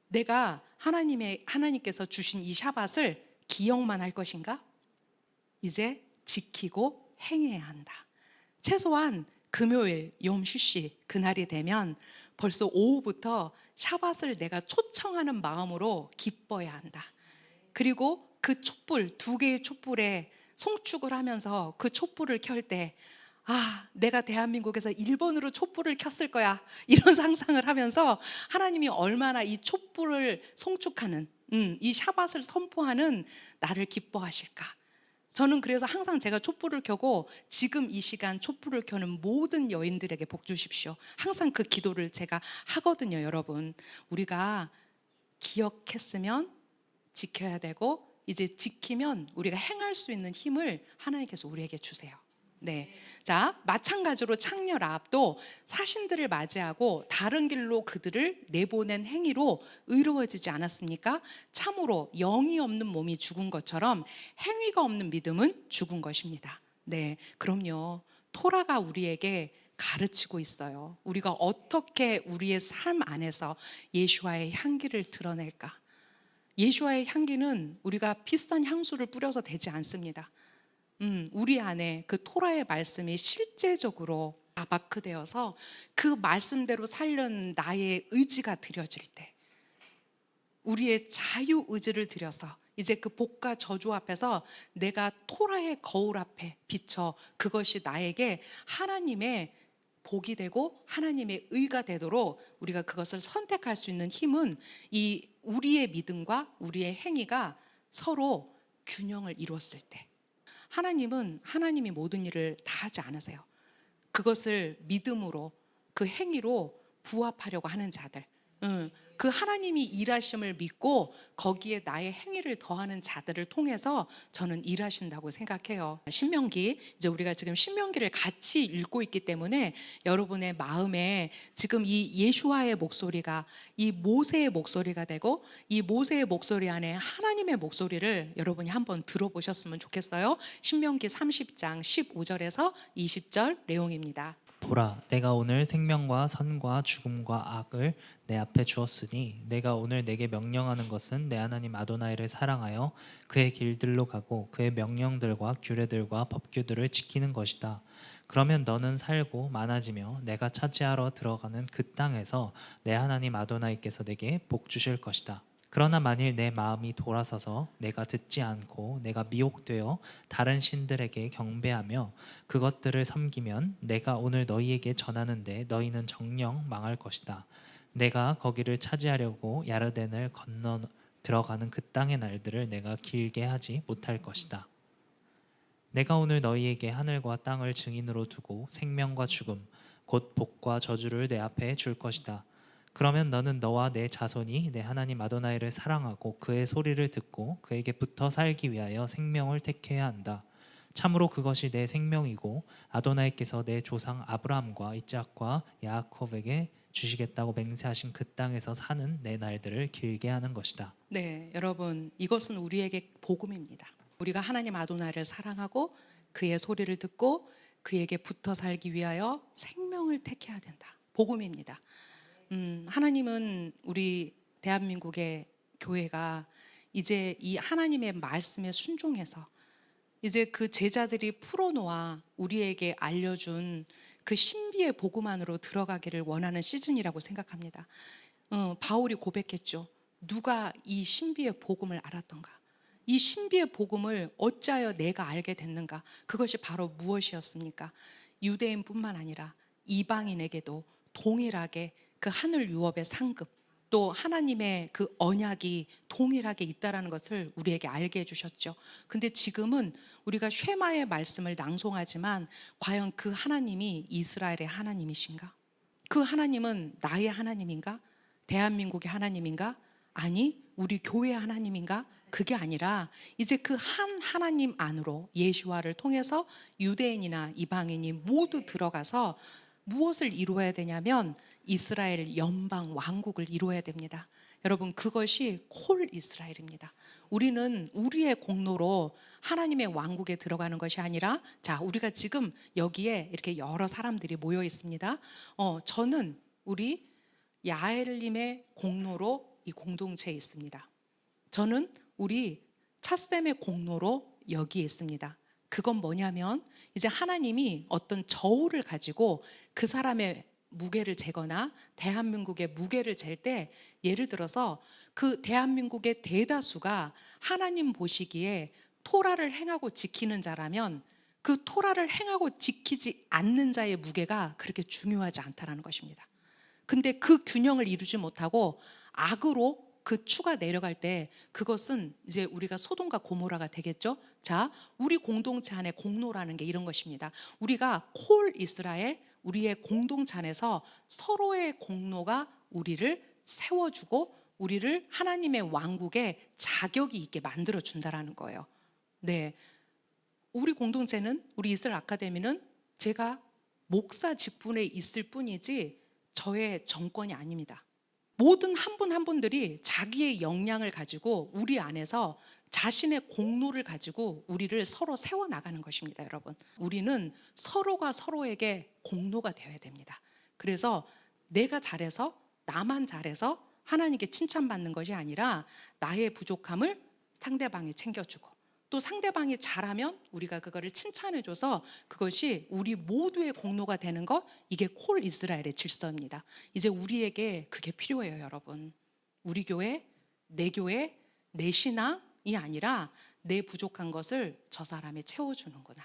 Speaker 1: 내가 하나님께서 주신 이 샤밧을 기억만 할 것인가? 이제 지키고 행해야 한다. 최소한 금요일 욤 쉬시 그날이 되면 벌써 오후부터 샤밧을 내가 초청하는 마음으로 기뻐야 한다. 그리고 그 촛불, 2개의 촛불에 송축을 하면서 그 촛불을 켤 때 내가 대한민국에서 1번으로 촛불을 켰을 거야 이런 상상을 하면서 하나님이 얼마나 이 촛불을 송축하는 이 샤밧을 선포하는 나를 기뻐하실까. 저는 그래서 항상 제가 촛불을 켜고 지금 이 시간 촛불을 켜는 모든 여인들에게 복 주십시오. 항상 그 기도를 제가 하거든요. 여러분, 우리가 기억했으면 지켜야 되고 이제 지키면 우리가 행할 수 있는 힘을 하나님께서 우리에게 주세요. 네. 자, 마찬가지로 창녀 라합도 사신들을 맞이하고 다른 길로 그들을 내보낸 행위로 의로워지지 않았습니까? 참으로 영이 없는 몸이 죽은 것처럼 행위가 없는 믿음은 죽은 것입니다. 네. 그럼요. 토라가 우리에게 가르치고 있어요. 우리가 어떻게 우리의 삶 안에서 예수와의 향기를 드러낼까? 예수와의 향기는 우리가 비싼 향수를 뿌려서 되지 않습니다. 우리 안에 그 토라의 말씀이 실제적으로 아바크되어서 그 말씀대로 살려는 나의 의지가 드려질 때, 우리의 자유 의지를 들여서 이제 그 복과 저주 앞에서 내가 토라의 거울 앞에 비쳐 그것이 나에게 하나님의 복이 되고 하나님의 의가 되도록 우리가 그것을 선택할 수 있는 힘은 이 우리의 믿음과 우리의 행위가 서로 균형을 이루었을 때, 하나님은 하나님이 모든 일을 다 하지 않으세요. 그것을 믿음으로 그 행위로 부합하려고 하는 자들, 그 하나님이 일하심을 믿고 거기에 나의 행위를 더하는 자들을 통해서 저는 일하신다고 생각해요. 신명기, 이제 우리가 지금 신명기를 같이 읽고 있기 때문에 여러분의 마음에 지금 이 예수와의 목소리가 이 모세의 목소리가 되고 이 모세의 목소리 안에 하나님의 목소리를 여러분이 한번 들어보셨으면 좋겠어요. 신명기 30장 15절에서 20절 내용입니다.
Speaker 2: 보라, 내가 오늘 생명과 선과 죽음과 악을 내 앞에 주었으니 내가 오늘 내게 명령하는 것은 내 하나님 아도나이를 사랑하여 그의 길들로 가고 그의 명령들과 규례들과 법규들을 지키는 것이다. 그러면 너는 살고 많아지며 내가 차지하러 들어가는 그 땅에서 내 하나님 아도나이께서 내게 복 주실 것이다. 그러나 만일 내 마음이 돌아서서 내가 듣지 않고 내가 미혹되어 다른 신들에게 경배하며 그것들을 섬기면 내가 오늘 너희에게 전하는데 너희는 정녕 망할 것이다. 내가 거기를 차지하려고 야르덴을 건너 들어가는 그 땅의 날들을 내가 길게 하지 못할 것이다. 내가 오늘 너희에게 하늘과 땅을 증인으로 두고 생명과 죽음 곧 복과 저주를 내 앞에 줄 것이다. 그러면 너는 너와 내 자손이 내 하나님 아도나이를 사랑하고 그의 소리를 듣고 그에게 붙어 살기 위하여 생명을 택해야 한다. 참으로 그것이 내 생명이고 아도나이께서 내 조상 아브라함과 이삭과 야곱에게 주시겠다고 맹세하신 그 땅에서 사는 내 날들을 길게 하는 것이다.
Speaker 1: 네, 여러분, 이것은 우리에게 복음입니다. 우리가 하나님 아도나이를 사랑하고 그의 소리를 듣고 그에게 붙어 살기 위하여 생명을 택해야 된다. 복음입니다. 하나님은 우리 대한민국의 교회가 이제 이 하나님의 말씀에 순종해서 이제 그 제자들이 풀어놓아 우리에게 알려준 그 신비의 복음 안으로 들어가기를 원하는 시즌이라고 생각합니다. 바울이 고백했죠. 누가 이 신비의 복음을 알았던가? 이 신비의 복음을 어찌하여 내가 알게 됐는가? 그것이 바로 무엇이었습니까? 유대인뿐만 아니라 이방인에게도 동일하게 그 하늘 유업의 상급, 또 하나님의 그 언약이 동일하게 있다라는 것을 우리에게 알게 해주셨죠. 근데 지금은 우리가 쉐마의 말씀을 낭송하지만 과연 그 하나님이 이스라엘의 하나님이신가? 그 하나님은 나의 하나님인가? 대한민국의 하나님인가? 아니, 우리 교회의 하나님인가? 그게 아니라 이제 그 한 하나님 안으로 예수와를 통해서 유대인이나 이방인이 모두 들어가서 무엇을 이루어야 되냐면 이스라엘 연방 왕국을 이루어야 됩니다. 여러분, 그것이 콜 이스라엘입니다. 우리는 우리의 공로로 하나님의 왕국에 들어가는 것이 아니라, 자, 우리가 지금 여기에 이렇게 여러 사람들이 모여 있습니다. 저는 우리 야엘님의 공로로 이 공동체에 있습니다. 저는 우리 찻샘의 공로로 여기에 있습니다. 그건 뭐냐면 이제 하나님이 어떤 저울을 가지고 그 사람의 무게를 재거나 대한민국의 무게를 잴 때, 예를 들어서 그 대한민국의 대다수가 하나님 보시기에 토라를 행하고 지키는 자라면 그 토라를 행하고 지키지 않는 자의 무게가 그렇게 중요하지 않다라는 것입니다. 근데 그 균형을 이루지 못하고 악으로 그 추가 내려갈 때 그것은 이제 우리가 소돔과 고모라가 되겠죠. 자, 우리 공동체 안에 공로라는 게 이런 것입니다. 우리가 콜 이스라엘, 우리의 공동체 안에서 서로의 공로가 우리를 세워주고 우리를 하나님의 왕국에 자격이 있게 만들어 준다라는 거예요. 네, 우리 공동체는, 우리 이스라엘 아카데미는 제가 목사 직분에 있을 뿐이지 저의 정권이 아닙니다. 모든 한 분 한 분들이 자기의 역량을 가지고 우리 안에서 자신의 공로를 가지고 우리를 서로 세워나가는 것입니다, 여러분. 우리는 서로가 서로에게 공로가 되어야 됩니다. 그래서 내가 잘해서, 나만 잘해서 하나님께 칭찬받는 것이 아니라 나의 부족함을 상대방이 챙겨주고, 또 상대방이 잘하면 우리가 그거를 칭찬해줘서 그것이 우리 모두의 공로가 되는 것, 이게 콜 이스라엘의 질서입니다. 이제 우리에게 그게 필요해요, 여러분. 우리 교회, 내 신앙이 아니라 내 부족한 것을 저 사람이 채워주는구나,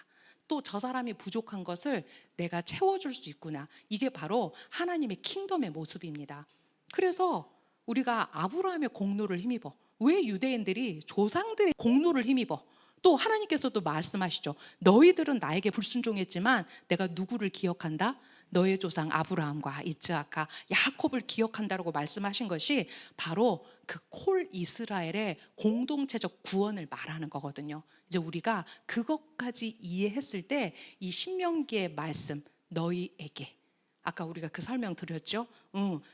Speaker 1: 또 저 사람이 부족한 것을 내가 채워줄 수 있구나. 이게 바로 하나님의 킹덤의 모습입니다. 그래서 우리가 아브라함의 공로를 힘입어. 왜 유대인들이 조상들의 공로를 힘입어? 또 하나님께서도 말씀하시죠. 너희들은 나에게 불순종했지만 내가 누구를 기억한다? 너의 조상 아브라함과 이스하카, 야곱을 기억한다라고 말씀하신 것이 바로 그 콜 이스라엘의 공동체적 구원을 말하는 거거든요. 이제 우리가 그것까지 이해했을 때 이 신명기의 말씀, 너희에게, 아까 우리가 그 설명 드렸죠.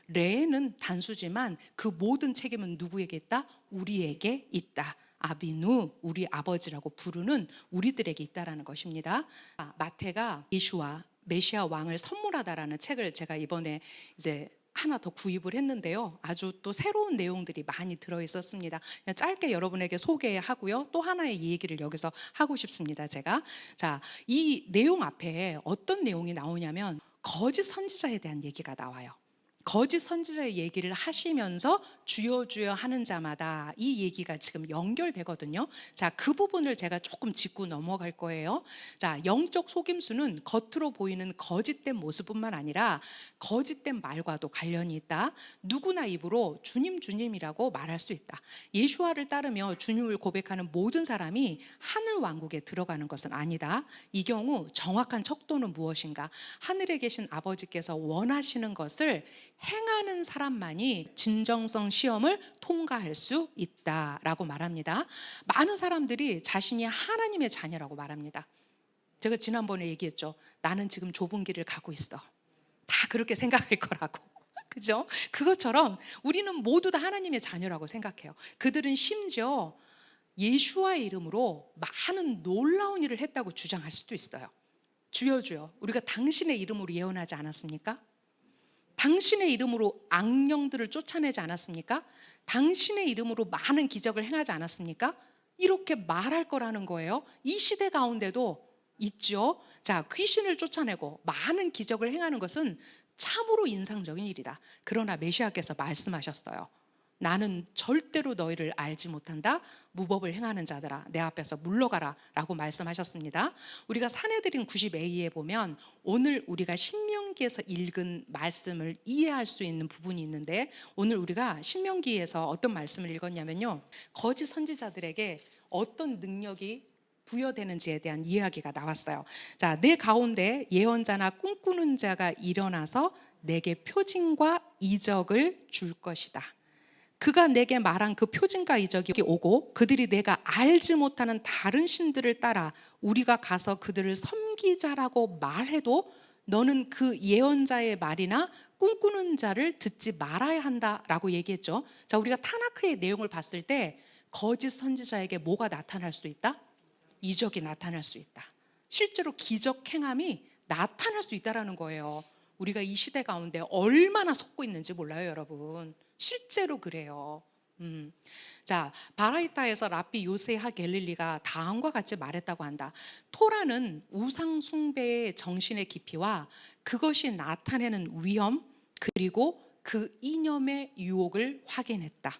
Speaker 1: 레는 단수지만 그 모든 책임은 누구에게 있다? 우리에게 있다. 아비누, 우리 아버지라고 부르는 우리들에게 있다라는 것입니다. 마태가 예수와 메시아 왕을 선물하다라는 책을 제가 이번에 이제 하나 더 구입을 했는데요. 아주 또 새로운 내용들이 많이 들어 있었습니다. 그냥 짧게 여러분에게 소개하고요. 또 하나의 얘기를 여기서 하고 싶습니다. 제가 이 내용 앞에 어떤 내용이 나오냐면 거짓 선지자에 대한 얘기가 나와요. 거짓 선지자의 얘기를 하시면서 주여 주여 하는 자마다 이 얘기가 지금 연결되거든요. 그 부분을 제가 조금 짚고 넘어갈 거예요. 영적 속임수는 겉으로 보이는 거짓된 모습뿐만 아니라 거짓된 말과도 관련이 있다. 누구나 입으로 주님 주님이라고 말할 수 있다. 예수와를 따르며 주님을 고백하는 모든 사람이 하늘 왕국에 들어가는 것은 아니다. 이 경우 정확한 척도는 무엇인가? 하늘에 계신 아버지께서 원하시는 것을 행하는 사람만이 진정성 시험을 통과할 수 있다라고 말합니다. 많은 사람들이 자신이 하나님의 자녀라고 말합니다. 제가 지난번에 얘기했죠. 나는 지금 좁은 길을 가고 있어. 다 그렇게 생각할 거라고. 그죠? 그것처럼 우리는 모두 다 하나님의 자녀라고 생각해요. 그들은 심지어 예수와의 이름으로 많은 놀라운 일을 했다고 주장할 수도 있어요. 주여 주여, 우리가 당신의 이름으로 예언하지 않았습니까? 당신의 이름으로 악령들을 쫓아내지 않았습니까? 당신의 이름으로 많은 기적을 행하지 않았습니까? 이렇게 말할 거라는 거예요. 이 시대 가운데도 있죠. 귀신을 쫓아내고 많은 기적을 행하는 것은 참으로 인상적인 일이다. 그러나 메시아께서 말씀하셨어요. 나는 절대로 너희를 알지 못한다. 무법을 행하는 자들아, 내 앞에서 물러가라 라고 말씀하셨습니다. 우리가 사내들인 90A에 보면 오늘 우리가 신명기에서 읽은 말씀을 이해할 수 있는 부분이 있는데, 오늘 우리가 신명기에서 어떤 말씀을 읽었냐면요, 거짓 선지자들에게 어떤 능력이 부여되는지에 대한 이야기가 나왔어요. 내 가운데 예언자나 꿈꾸는 자가 일어나서 내게 표징과 이적을 줄 것이다. 그가 내게 말한 그 표징과 이적이 오고 그들이 내가 알지 못하는 다른 신들을 따라 우리가 가서 그들을 섬기자라고 말해도 너는 그 예언자의 말이나 꿈꾸는 자를 듣지 말아야 한다라고 얘기했죠. 우리가 타나크의 내용을 봤을 때 거짓 선지자에게 뭐가 나타날 수 있다? 이적이 나타날 수 있다. 실제로 기적 행함이 나타날 수 있다라는 거예요. 우리가 이 시대 가운데 얼마나 속고 있는지 몰라요, 여러분. 실제로 그래요. 바라이타에서 랍비 요세하 갤릴리가 다음과 같이 말했다고 한다. 토라는 우상 숭배의 정신의 깊이와 그것이 나타내는 위험, 그리고 그 이념의 유혹을 확인했다.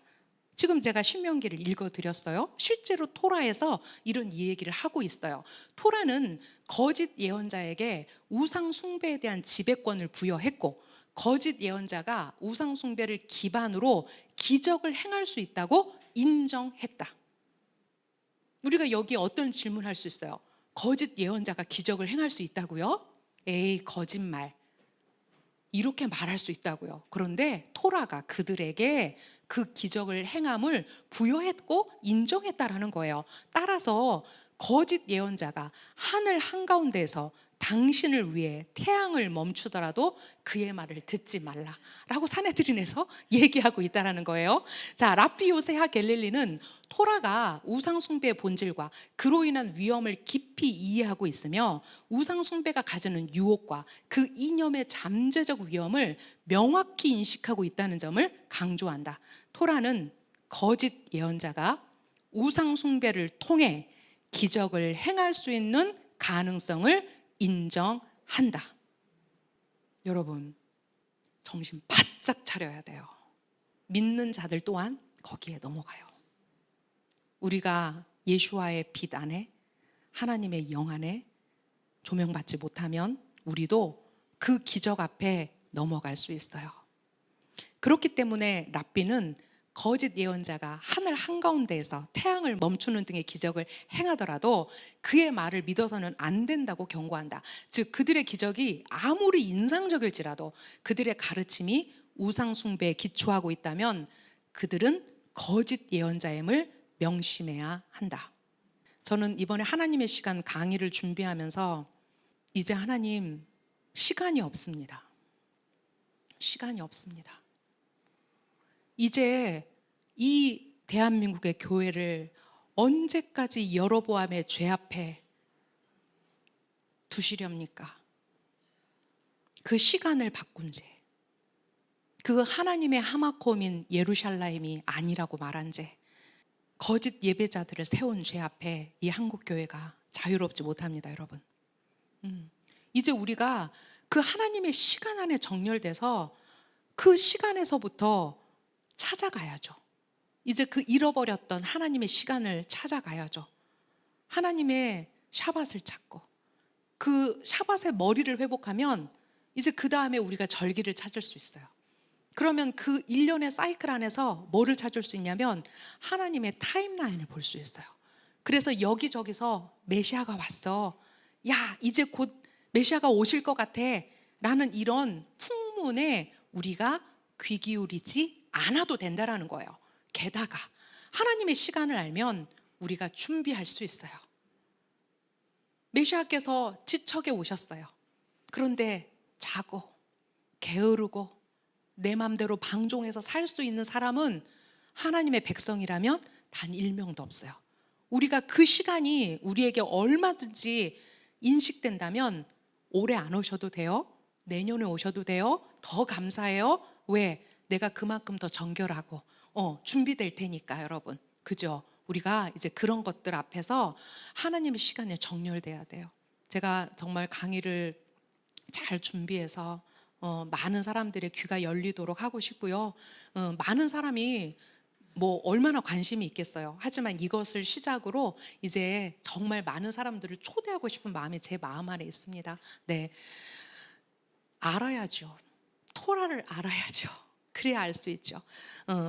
Speaker 1: 지금 제가 신명기를 읽어드렸어요. 실제로 토라에서 이런 얘기를 하고 있어요. 토라는 거짓 예언자에게 우상 숭배에 대한 지배권을 부여했고, 거짓 예언자가 우상 숭배를 기반으로 기적을 행할 수 있다고 인정했다. 우리가 여기 어떤 질문을 할 수 있어요? 거짓 예언자가 기적을 행할 수 있다고요? 에이, 거짓말. 이렇게 말할 수 있다고요. 그런데 토라가 그들에게 그 기적을 행함을 부여했고 인정했다라는 거예요. 따라서 거짓 예언자가 하늘 한가운데에서 당신을 위해 태양을 멈추더라도 그의 말을 듣지 말라라고 사내들인에서 얘기하고 있다라는 거예요. 자, 랍비 요세하 갤릴리는 토라가 우상 숭배의 본질과 그로 인한 위험을 깊이 이해하고 있으며 우상 숭배가 가지는 유혹과 그 이념의 잠재적 위험을 명확히 인식하고 있다는 점을 강조한다. 토라는 거짓 예언자가 우상 숭배를 통해 기적을 행할 수 있는 가능성을 인정한다. 여러분, 정신 바짝 차려야 돼요. 믿는 자들 또한 거기에 넘어가요. 우리가 예수와의 빛 안에, 하나님의 영 안에 조명받지 못하면 우리도 그 기적 앞에 넘어갈 수 있어요. 그렇기 때문에 랍비는 거짓 예언자가 하늘 한가운데에서 태양을 멈추는 등의 기적을 행하더라도 그의 말을 믿어서는 안 된다고 경고한다. 즉 그들의 기적이 아무리 인상적일지라도 그들의 가르침이 우상 숭배에 기초하고 있다면 그들은 거짓 예언자임을 명심해야 한다. 저는 이번에 하나님의 시간 강의를 준비하면서 이제 하나님 시간이 없습니다. 시간이 없습니다. 이제 이 대한민국의 교회를 언제까지 여로보암의 죄 앞에 두시렵니까? 그 시간을 바꾼 죄, 그 하나님의 하마콤인 예루살렘이 아니라고 말한 죄, 거짓 예배자들을 세운 죄 앞에 이 한국교회가 자유롭지 못합니다, 여러분. 이제 우리가 그 하나님의 시간 안에 정렬돼서 그 시간에서부터 찾아가야죠. 이제 그 잃어버렸던 하나님의 시간을 찾아가야죠. 하나님의 샤밧을 찾고 그 샤밧의 머리를 회복하면 이제 그 다음에 우리가 절기를 찾을 수 있어요. 그러면 그 1년의 사이클 안에서 뭐를 찾을 수 있냐면 하나님의 타임라인을 볼 수 있어요. 그래서 여기저기서 메시아가 왔어, 야 이제 곧 메시아가 오실 것 같아 라는 이런 풍문에 우리가 귀 기울이지 않아도 된다라는 거예요. 게다가 하나님의 시간을 알면 우리가 준비할 수 있어요. 메시아께서 지척에 오셨어요. 그런데 자고 게으르고 내 맘대로 방종해서 살 수 있는 사람은 하나님의 백성이라면 단 1명도 없어요. 우리가 그 시간이 우리에게 얼마든지 인식된다면 올해 안 오셔도 돼요. 내년에 오셔도 돼요. 더 감사해요. 왜? 내가 그만큼 더 정결하고 준비될 테니까, 여러분. 그죠? 우리가 이제 그런 것들 앞에서 하나님의 시간에 정렬돼야 돼요. 제가 정말 강의를 잘 준비해서 많은 사람들의 귀가 열리도록 하고 싶고요. 많은 사람이 뭐 얼마나 관심이 있겠어요. 하지만 이것을 시작으로 이제 정말 많은 사람들을 초대하고 싶은 마음이 제 마음 안에 있습니다. 네, 알아야죠. 토라를 알아야죠. 그래야 알 수 있죠.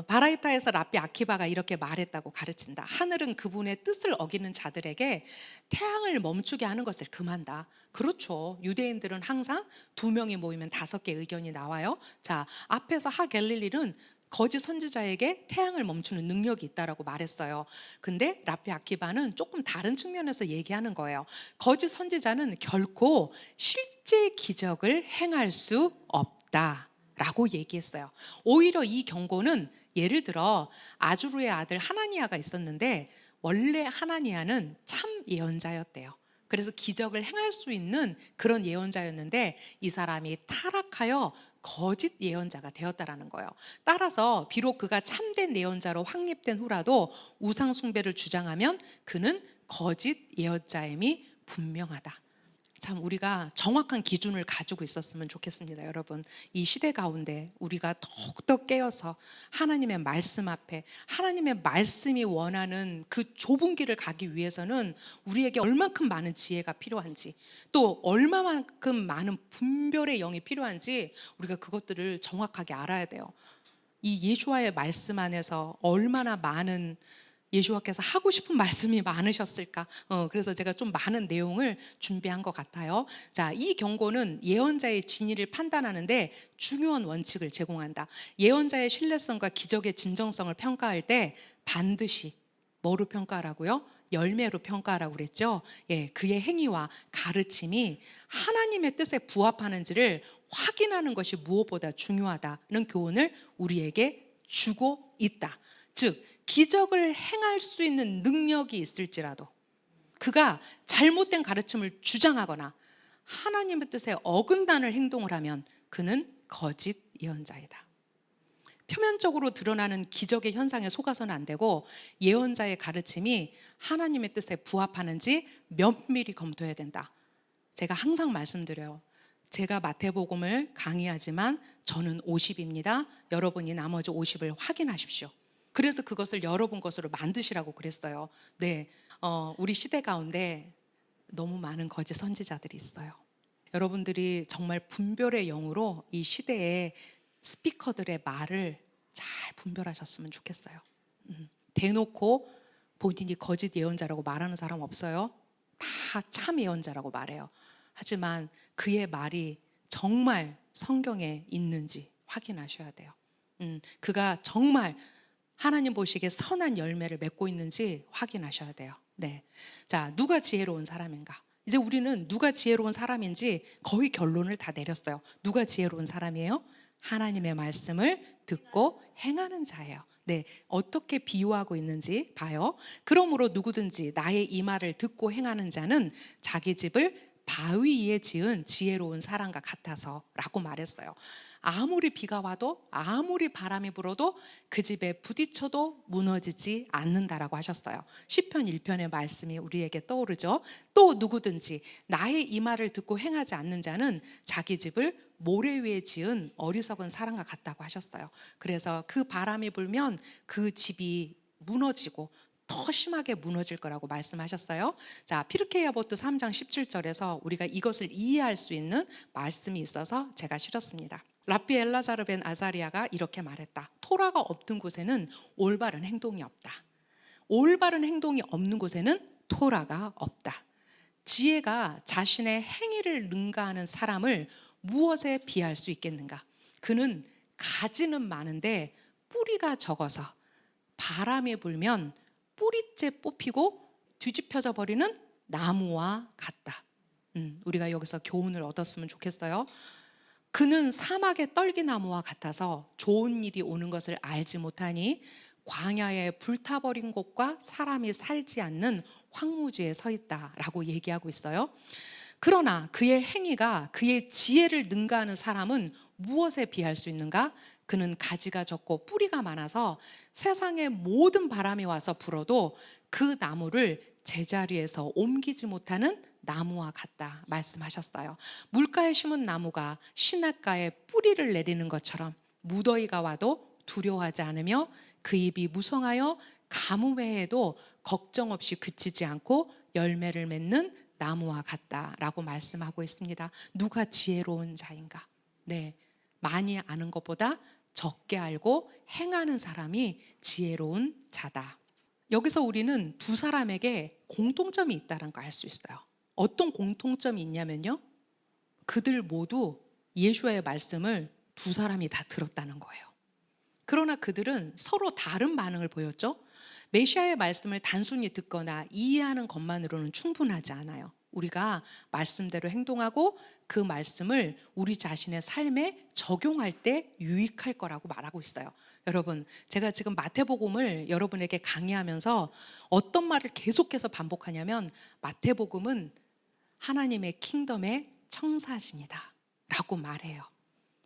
Speaker 1: 바라이타에서 랍비 아키바가 이렇게 말했다고 가르친다. 하늘은 그분의 뜻을 어기는 자들에게 태양을 멈추게 하는 것을 금한다. 그렇죠. 유대인들은 항상 2명이 모이면 5개의 의견이 나와요. 자, 앞에서 하갤릴리는 거짓 선지자에게 태양을 멈추는 능력이 있다라고 말했어요. 근데 랍비 아키바는 조금 다른 측면에서 얘기하는 거예요. 거짓 선지자는 결코 실제 기적을 행할 수 없다 라고 얘기했어요. 오히려 이 경고는 예를 들어 아주르의 아들 하나니아가 있었는데 원래 하나니아는 참 예언자였대요. 그래서 기적을 행할 수 있는 그런 예언자였는데 이 사람이 타락하여 거짓 예언자가 되었다라는 거예요. 따라서 비록 그가 참된 예언자로 확립된 후라도 우상 숭배를 주장하면 그는 거짓 예언자임이 분명하다. 참 우리가 정확한 기준을 가지고 있었으면 좋겠습니다, 여러분. 이 시대 가운데 우리가 더욱더 깨어서 하나님의 말씀 앞에 하나님의 말씀이 원하는 그 좁은 길을 가기 위해서는 우리에게 얼마큼 많은 지혜가 필요한지, 또 얼마만큼 많은 분별의 영이 필요한지 우리가 그것들을 정확하게 알아야 돼요. 이 예수와의 말씀 안에서 얼마나 많은 예수와께서 하고 싶은 말씀이 많으셨을까? 그래서 제가 좀 많은 내용을 준비한 것 같아요. 자, 이 경고는 예언자의 진위를 판단하는데 중요한 원칙을 제공한다. 예언자의 신뢰성과 기적의 진정성을 평가할 때 반드시 뭐로 평가하라고요? 열매로 평가하라고 그랬죠. 예, 그의 행위와 가르침이 하나님의 뜻에 부합하는지를 확인하는 것이 무엇보다 중요하다는 교훈을 우리에게 주고 있다. 즉, 기적을 행할 수 있는 능력이 있을지라도 그가 잘못된 가르침을 주장하거나 하나님의 뜻에 어긋나는 행동을 하면 그는 거짓 예언자이다. 표면적으로 드러나는 기적의 현상에 속아서는 안 되고 예언자의 가르침이 하나님의 뜻에 부합하는지 면밀히 검토해야 된다. 제가 항상 말씀드려요. 제가 마태복음을 강의하지만 저는 50입니다. 여러분이 나머지 50을 확인하십시오. 그래서 그것을 여러분 것으로 만드시라고 그랬어요. 네, 우리 시대 가운데 너무 많은 거짓 선지자들이 있어요. 여러분들이 정말 분별의 영으로 이 시대의 스피커들의 말을 잘 분별하셨으면 좋겠어요. 대놓고 본인이 거짓 예언자라고 말하는 사람 없어요. 다 참 예언자라고 말해요. 하지만 그의 말이 정말 성경에 있는지 확인하셔야 돼요. 그가 정말 하나님 보시기에 선한 열매를 맺고 있는지 확인하셔야 돼요. 네. 자, 누가 지혜로운 사람인가? 이제 우리는 누가 지혜로운 사람인지 거의 결론을 다 내렸어요. 누가 지혜로운 사람이에요? 하나님의 말씀을 듣고 행하는 자예요. 네, 어떻게 비유하고 있는지 봐요. 그러므로 누구든지 나의 이 말을 듣고 행하는 자는 자기 집을 바위 위에 지은 지혜로운 사람과 같아서 라고 말했어요. 아무리 비가 와도 아무리 바람이 불어도 그 집에 부딪혀도 무너지지 않는다라고 하셨어요. 시편 1편의 말씀이 우리에게 떠오르죠. 또 누구든지 나의 이 말을 듣고 행하지 않는 자는 자기 집을 모래 위에 지은 어리석은 사람과 같다고 하셨어요. 그래서 그 바람이 불면 그 집이 무너지고 더 심하게 무너질 거라고 말씀하셨어요. 자, 피르케야보트 3장 17절에서 우리가 이것을 이해할 수 있는 말씀이 있어서 제가 실었습니다. 랍비 엘라자르 벤 아자리아가 이렇게 말했다. 토라가 없는 곳에는 올바른 행동이 없다. 올바른 행동이 없는 곳에는 토라가 없다. 지혜가 자신의 행위를 능가하는 사람을 무엇에 비할 수 있겠는가? 그는 가지는 많은데 뿌리가 적어서 바람이 불면 뿌리째 뽑히고 뒤집혀져 버리는 나무와 같다. 우리가 여기서 교훈을 얻었으면 좋겠어요. 그는 사막의 떨기나무와 같아서 좋은 일이 오는 것을 알지 못하니 광야에 불타버린 곳과 사람이 살지 않는 황무지에 서 있다라고 얘기하고 있어요. 그러나 그의 행위가 그의 지혜를 능가하는 사람은 무엇에 비할 수 있는가? 그는 가지가 적고 뿌리가 많아서 세상의 모든 바람이 와서 불어도 그 나무를 제자리에서 옮기지 못하는 나무와 같다 말씀하셨어요. 물가에 심은 나무가 시냇가에 뿌리를 내리는 것처럼 무더위가 와도 두려워하지 않으며 그 입이 무성하여 가뭄에도 걱정 없이 그치지 않고 열매를 맺는 나무와 같다라고 말씀하고 있습니다. 누가 지혜로운 자인가? 네, 많이 아는 것보다 적게 알고 행하는 사람이 지혜로운 자다. 여기서 우리는 두 사람에게 공통점이 있다는 걸 알 수 있어요. 어떤 공통점이 있냐면요, 그들 모두 예수와의 말씀을 두 사람이 다 들었다는 거예요. 그러나 그들은 서로 다른 반응을 보였죠. 메시아의 말씀을 단순히 듣거나 이해하는 것만으로는 충분하지 않아요. 우리가 말씀대로 행동하고 그 말씀을 우리 자신의 삶에 적용할 때 유익할 거라고 말하고 있어요. 여러분, 제가 지금 마태복음을 여러분에게 강의하면서 어떤 말을 계속해서 반복하냐면, 마태복음은 하나님의 킹덤의 청사진이다 라고 말해요.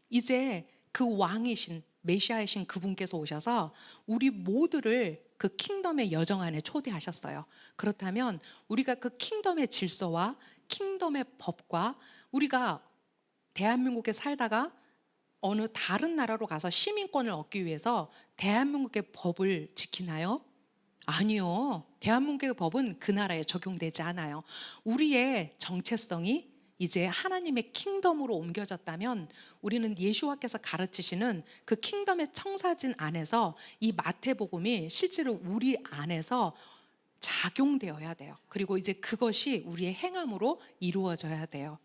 Speaker 1: 이제 그 왕이신 메시아이신 그분께서 오셔서 우리 모두를 그 킹덤의 여정 안에 초대하셨어요. 그렇다면 우리가 그 킹덤의 질서와 킹덤의 법과, 우리가 대한민국에 살다가 어느 다른 나라로 가서 시민권을 얻기 위해서 대한민국의 법을 지키나요? 아니요. 대한민국의 법은 그 나라에 적용되지 않아요. 우리의 정체성이 이제 하나님의 킹덤으로 옮겨졌다면 우리는 예수와께서 가르치시는 그 킹덤의 청사진 안에서 이 마태복음이 실제로 우리 안에서 작용되어야 돼요. 그리고 이제 그것이 우리의 행함으로 이루어져야 돼요.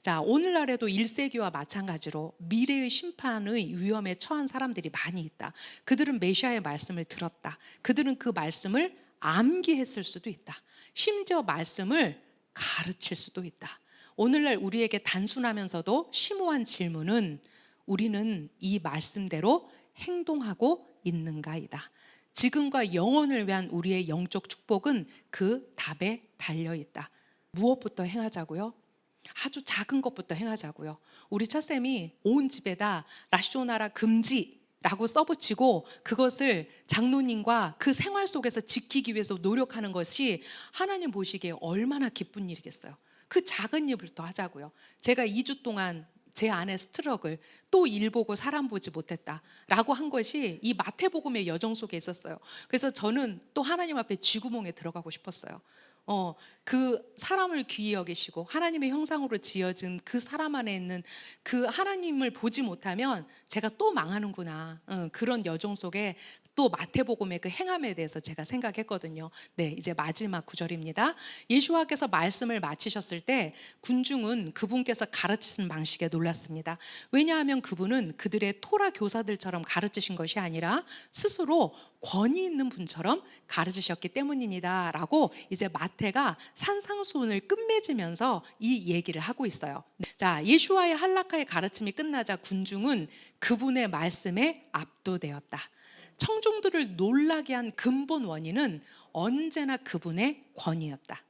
Speaker 1: 자, 오늘날에도 1세기와 마찬가지로 미래의 심판의 위험에 처한 사람들이 많이 있다. 그들은 메시아의 말씀을 들었다. 그들은 그 말씀을 암기했을 수도 있다. 심지어 말씀을 가르칠 수도 있다. 오늘날 우리에게 단순하면서도 심오한 질문은 우리는 이 말씀대로 행동하고 있는가이다. 지금과 영원을 위한 우리의 영적 축복은 그 답에 달려 있다. 무엇부터 행하자고요? 아주 작은 것부터 행하자고요. 우리 첫쌤이 온 집에다 라쇼나라 금지라고 써붙이고 그것을 장로님과 그 생활 속에서 지키기 위해서 노력하는 것이 하나님 보시기에 얼마나 기쁜 일이겠어요. 그 작은 일부터 하자고요. 제가 2주 동안 제 안의 스트럭을 또 일 보고 사람 보지 못했다라고 한 것이 이 마태복음의 여정 속에 있었어요. 그래서 저는 또 하나님 앞에 쥐구멍에 들어가고 싶었어요. 그 사람을 귀히 여기시고 하나님의 형상으로 지어진 그 사람 안에 있는 그 하나님을 보지 못하면 제가 또 망하는구나. 그런 여정 속에 또 마태복음의 그 행함에 대해서 제가 생각했거든요. 네, 이제 마지막 구절입니다. 예수와께서 말씀을 마치셨을 때 군중은 그분께서 가르치신 방식에 놀랐습니다. 왜냐하면 그분은 그들의 토라 교사들처럼 가르치신 것이 아니라 스스로 권위 있는 분처럼 가르치셨기 때문입니다. 라고 이제 마태가 산상수훈을 끝맺으면서 이 얘기를 하고 있어요. 자, 예수와의 할라카의 가르침이 끝나자 군중은 그분의 말씀에 압도되었다. 청중들을 놀라게 한 근본 원인은 언제나 그분의 권위였다.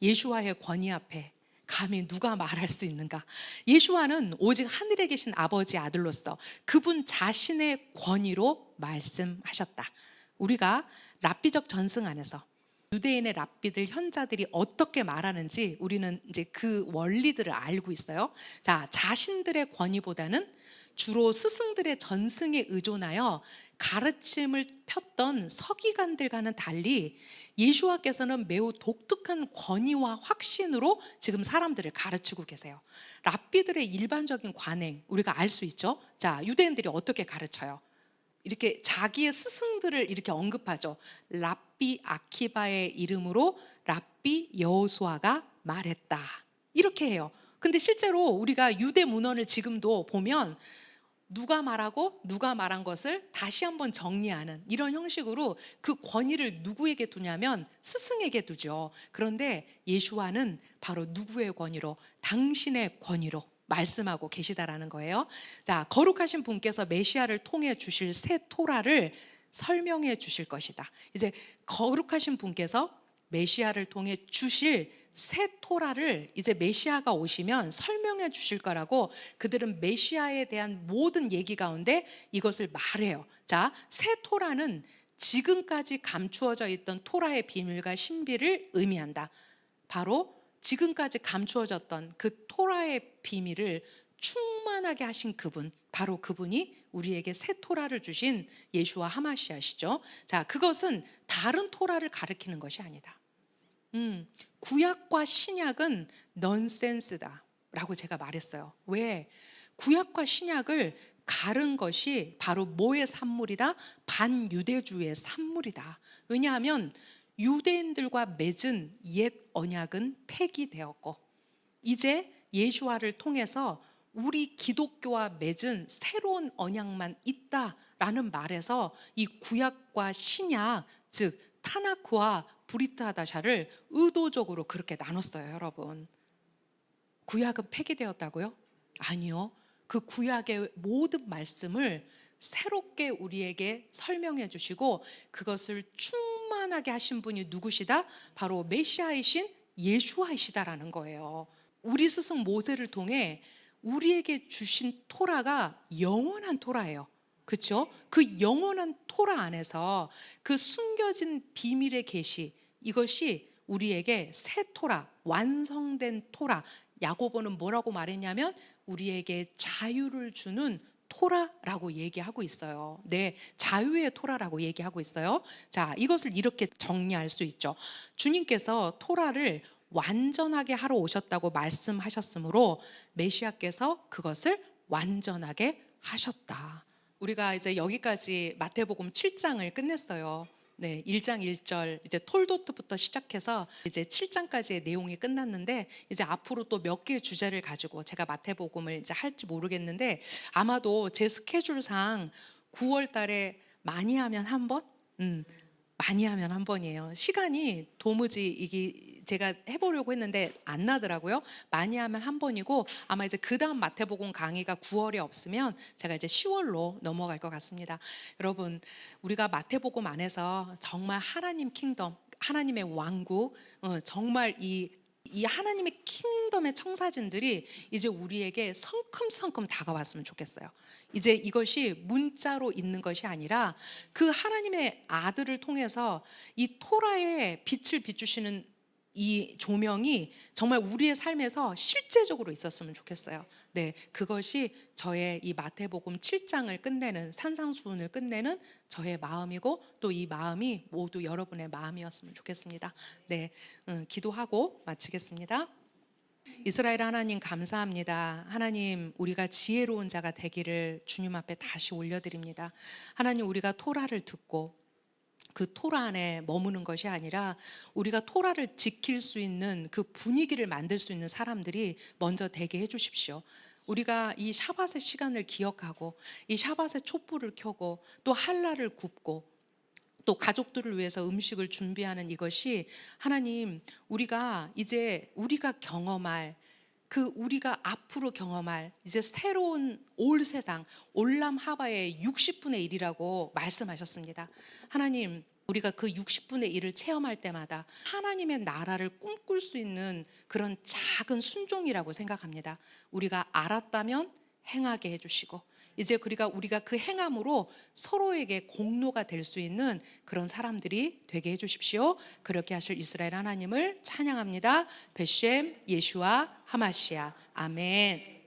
Speaker 1: 예수와의 권위 앞에 감히 누가 말할 수 있는가? 예수와는 오직 하늘에 계신 아버지 아들로서 그분 자신의 권위로 말씀하셨다. 우리가 랍비적 전승 안에서 유대인의 랍비들 현자들이 어떻게 말하는지 우리는 이제 그 원리들을 알고 있어요. 자, 자신들의 권위보다는 주로 스승들의 전승에 의존하여 가르침을 폈던 서기관들과는 달리 예수와께서는 매우 독특한 권위와 확신으로 지금 사람들을 가르치고 계세요. 랍비들의 일반적인 관행 우리가 알 수 있죠. 자, 유대인들이 어떻게 가르쳐요? 이렇게 자기의 스승들을 이렇게 언급하죠. 랍비 아키바의 이름으로 랍비 여호수아가 말했다. 이렇게 해요. 근데 실제로 우리가 유대 문헌을 지금도 보면 누가 말하고 누가 말한 것을 다시 한번 정리하는 이런 형식으로 그 권위를 누구에게 두냐면 스승에게 두죠. 그런데 예수와는 바로 누구의 권위로? 당신의 권위로 말씀하고 계시다라는 거예요. 자, 거룩하신 분께서 메시아를 통해 주실 새 토라를 설명해 주실 것이다. 이제 거룩하신 분께서 메시아를 통해 주실 새 토라를 이제 메시아가 오시면 설명해 주실 거라고 그들은 메시아에 대한 모든 얘기 가운데 이것을 말해요. 자, 새 토라는 지금까지 감추어져 있던 토라의 비밀과 신비를 의미한다. 바로 지금까지 감추어졌던 그 토라의 비밀을 충만하게 하신 그분, 바로 그분이 우리에게 새 토라를 주신 예수와 하마시아시죠. 자, 그것은 다른 토라를 가리키는 것이 아니다. 구약과 신약은 넌센스다 라고 제가 말했어요. 왜? 구약과 신약을 가른 것이 바로 뭐의 산물이다? 반유대주의 산물이다. 왜냐하면 유대인들과 맺은 옛 언약은 폐기되었고 이제 예수와를 통해서 우리 기독교와 맺은 새로운 언약만 있다라는 말에서 이 구약과 신약, 즉 타나크와 브리트 하다샤를 의도적으로 그렇게 나눴어요, 여러분. 구약은 폐기되었다고요? 아니요. 그 구약의 모든 말씀을 새롭게 우리에게 설명해 주시고 그것을 충만하게 하신 분이 누구시다? 바로 메시아이신 예수와이시다라는 거예요. 우리 스승 모세를 통해 우리에게 주신 토라가 영원한 토라예요. 그렇죠? 그 영원한 토라 안에서 그 숨겨진 비밀의 계시, 이것이 우리에게 새 토라, 완성된 토라. 야고보는 뭐라고 말했냐면 우리에게 자유를 주는 토라라고 얘기하고 있어요. 네, 자유의 토라라고 얘기하고 있어요. 자, 이것을 이렇게 정리할 수 있죠. 주님께서 토라를 완전하게 하러 오셨다고 말씀하셨으므로 메시아께서 그것을 완전하게 하셨다. 우리가 이제 여기까지 마태복음 7장을 끝냈어요. 네, 1장 1절 이제 톨도트부터 시작해서 이제 7장까지의 내용이 끝났는데 이제 앞으로 또 몇 개의 주제를 가지고 제가 마태복음을 이제 할지 모르겠는데 아마도 제 스케줄상 9월 달에 많이 하면 한 번, 많이 하면 한 번이에요. 시간이 도무지 이게 제가 해보려고 했는데 안 나더라고요. 많이 하면 한 번이고 아마 이제 그 다음 마태복음 강의가 9월에 없으면 제가 이제 10월로 넘어갈 것 같습니다. 여러분, 우리가 마태복음 안에서 정말 하나님 킹덤, 하나님의 왕국, 정말 이 하나님의 킹덤의 청사진들이 이제 우리에게 성큼성큼 다가왔으면 좋겠어요. 이제 이것이 문자로 있는 것이 아니라 그 하나님의 아들을 통해서 이 토라의 빛을 비추시는 이 조명이 정말 우리의 삶에서 실제적으로 있었으면 좋겠어요. 네, 그것이 저의 이 마태복음 7장을 끝내는 산상수훈을 끝내는 저의 마음이고 또 이 마음이 모두 여러분의 마음이었으면 좋겠습니다. 네, 기도하고 마치겠습니다. 이스라엘 하나님 감사합니다. 하나님, 우리가 지혜로운 자가 되기를 주님 앞에 다시 올려드립니다. 하나님, 우리가 토라를 듣고 그 토라 안에 머무는 것이 아니라 우리가 토라를 지킬 수 있는 그 분위기를 만들 수 있는 사람들이 먼저 되게 해주십시오. 우리가 이 샤밧의 시간을 기억하고 이 샤밧의 촛불을 켜고 또 할라를 굽고 또 가족들을 위해서 음식을 준비하는 이것이 하나님, 우리가 이제 우리가 경험할 그 우리가 앞으로 경험할 이제 새로운 올 세상 올람 하바의 60분의 1이라고 말씀하셨습니다. 하나님, 우리가 그 60분의 1을 체험할 때마다 하나님의 나라를 꿈꿀 수 있는 그런 작은 순종이라고 생각합니다. 우리가 알았다면 행하게 해주시고 이제 우리가 그 행함으로 서로에게 공로가 될 수 있는 그런 사람들이 되게 해주십시오. 그렇게 하실 이스라엘 하나님을 찬양합니다. 베셴 예슈아 하마시아 아멘.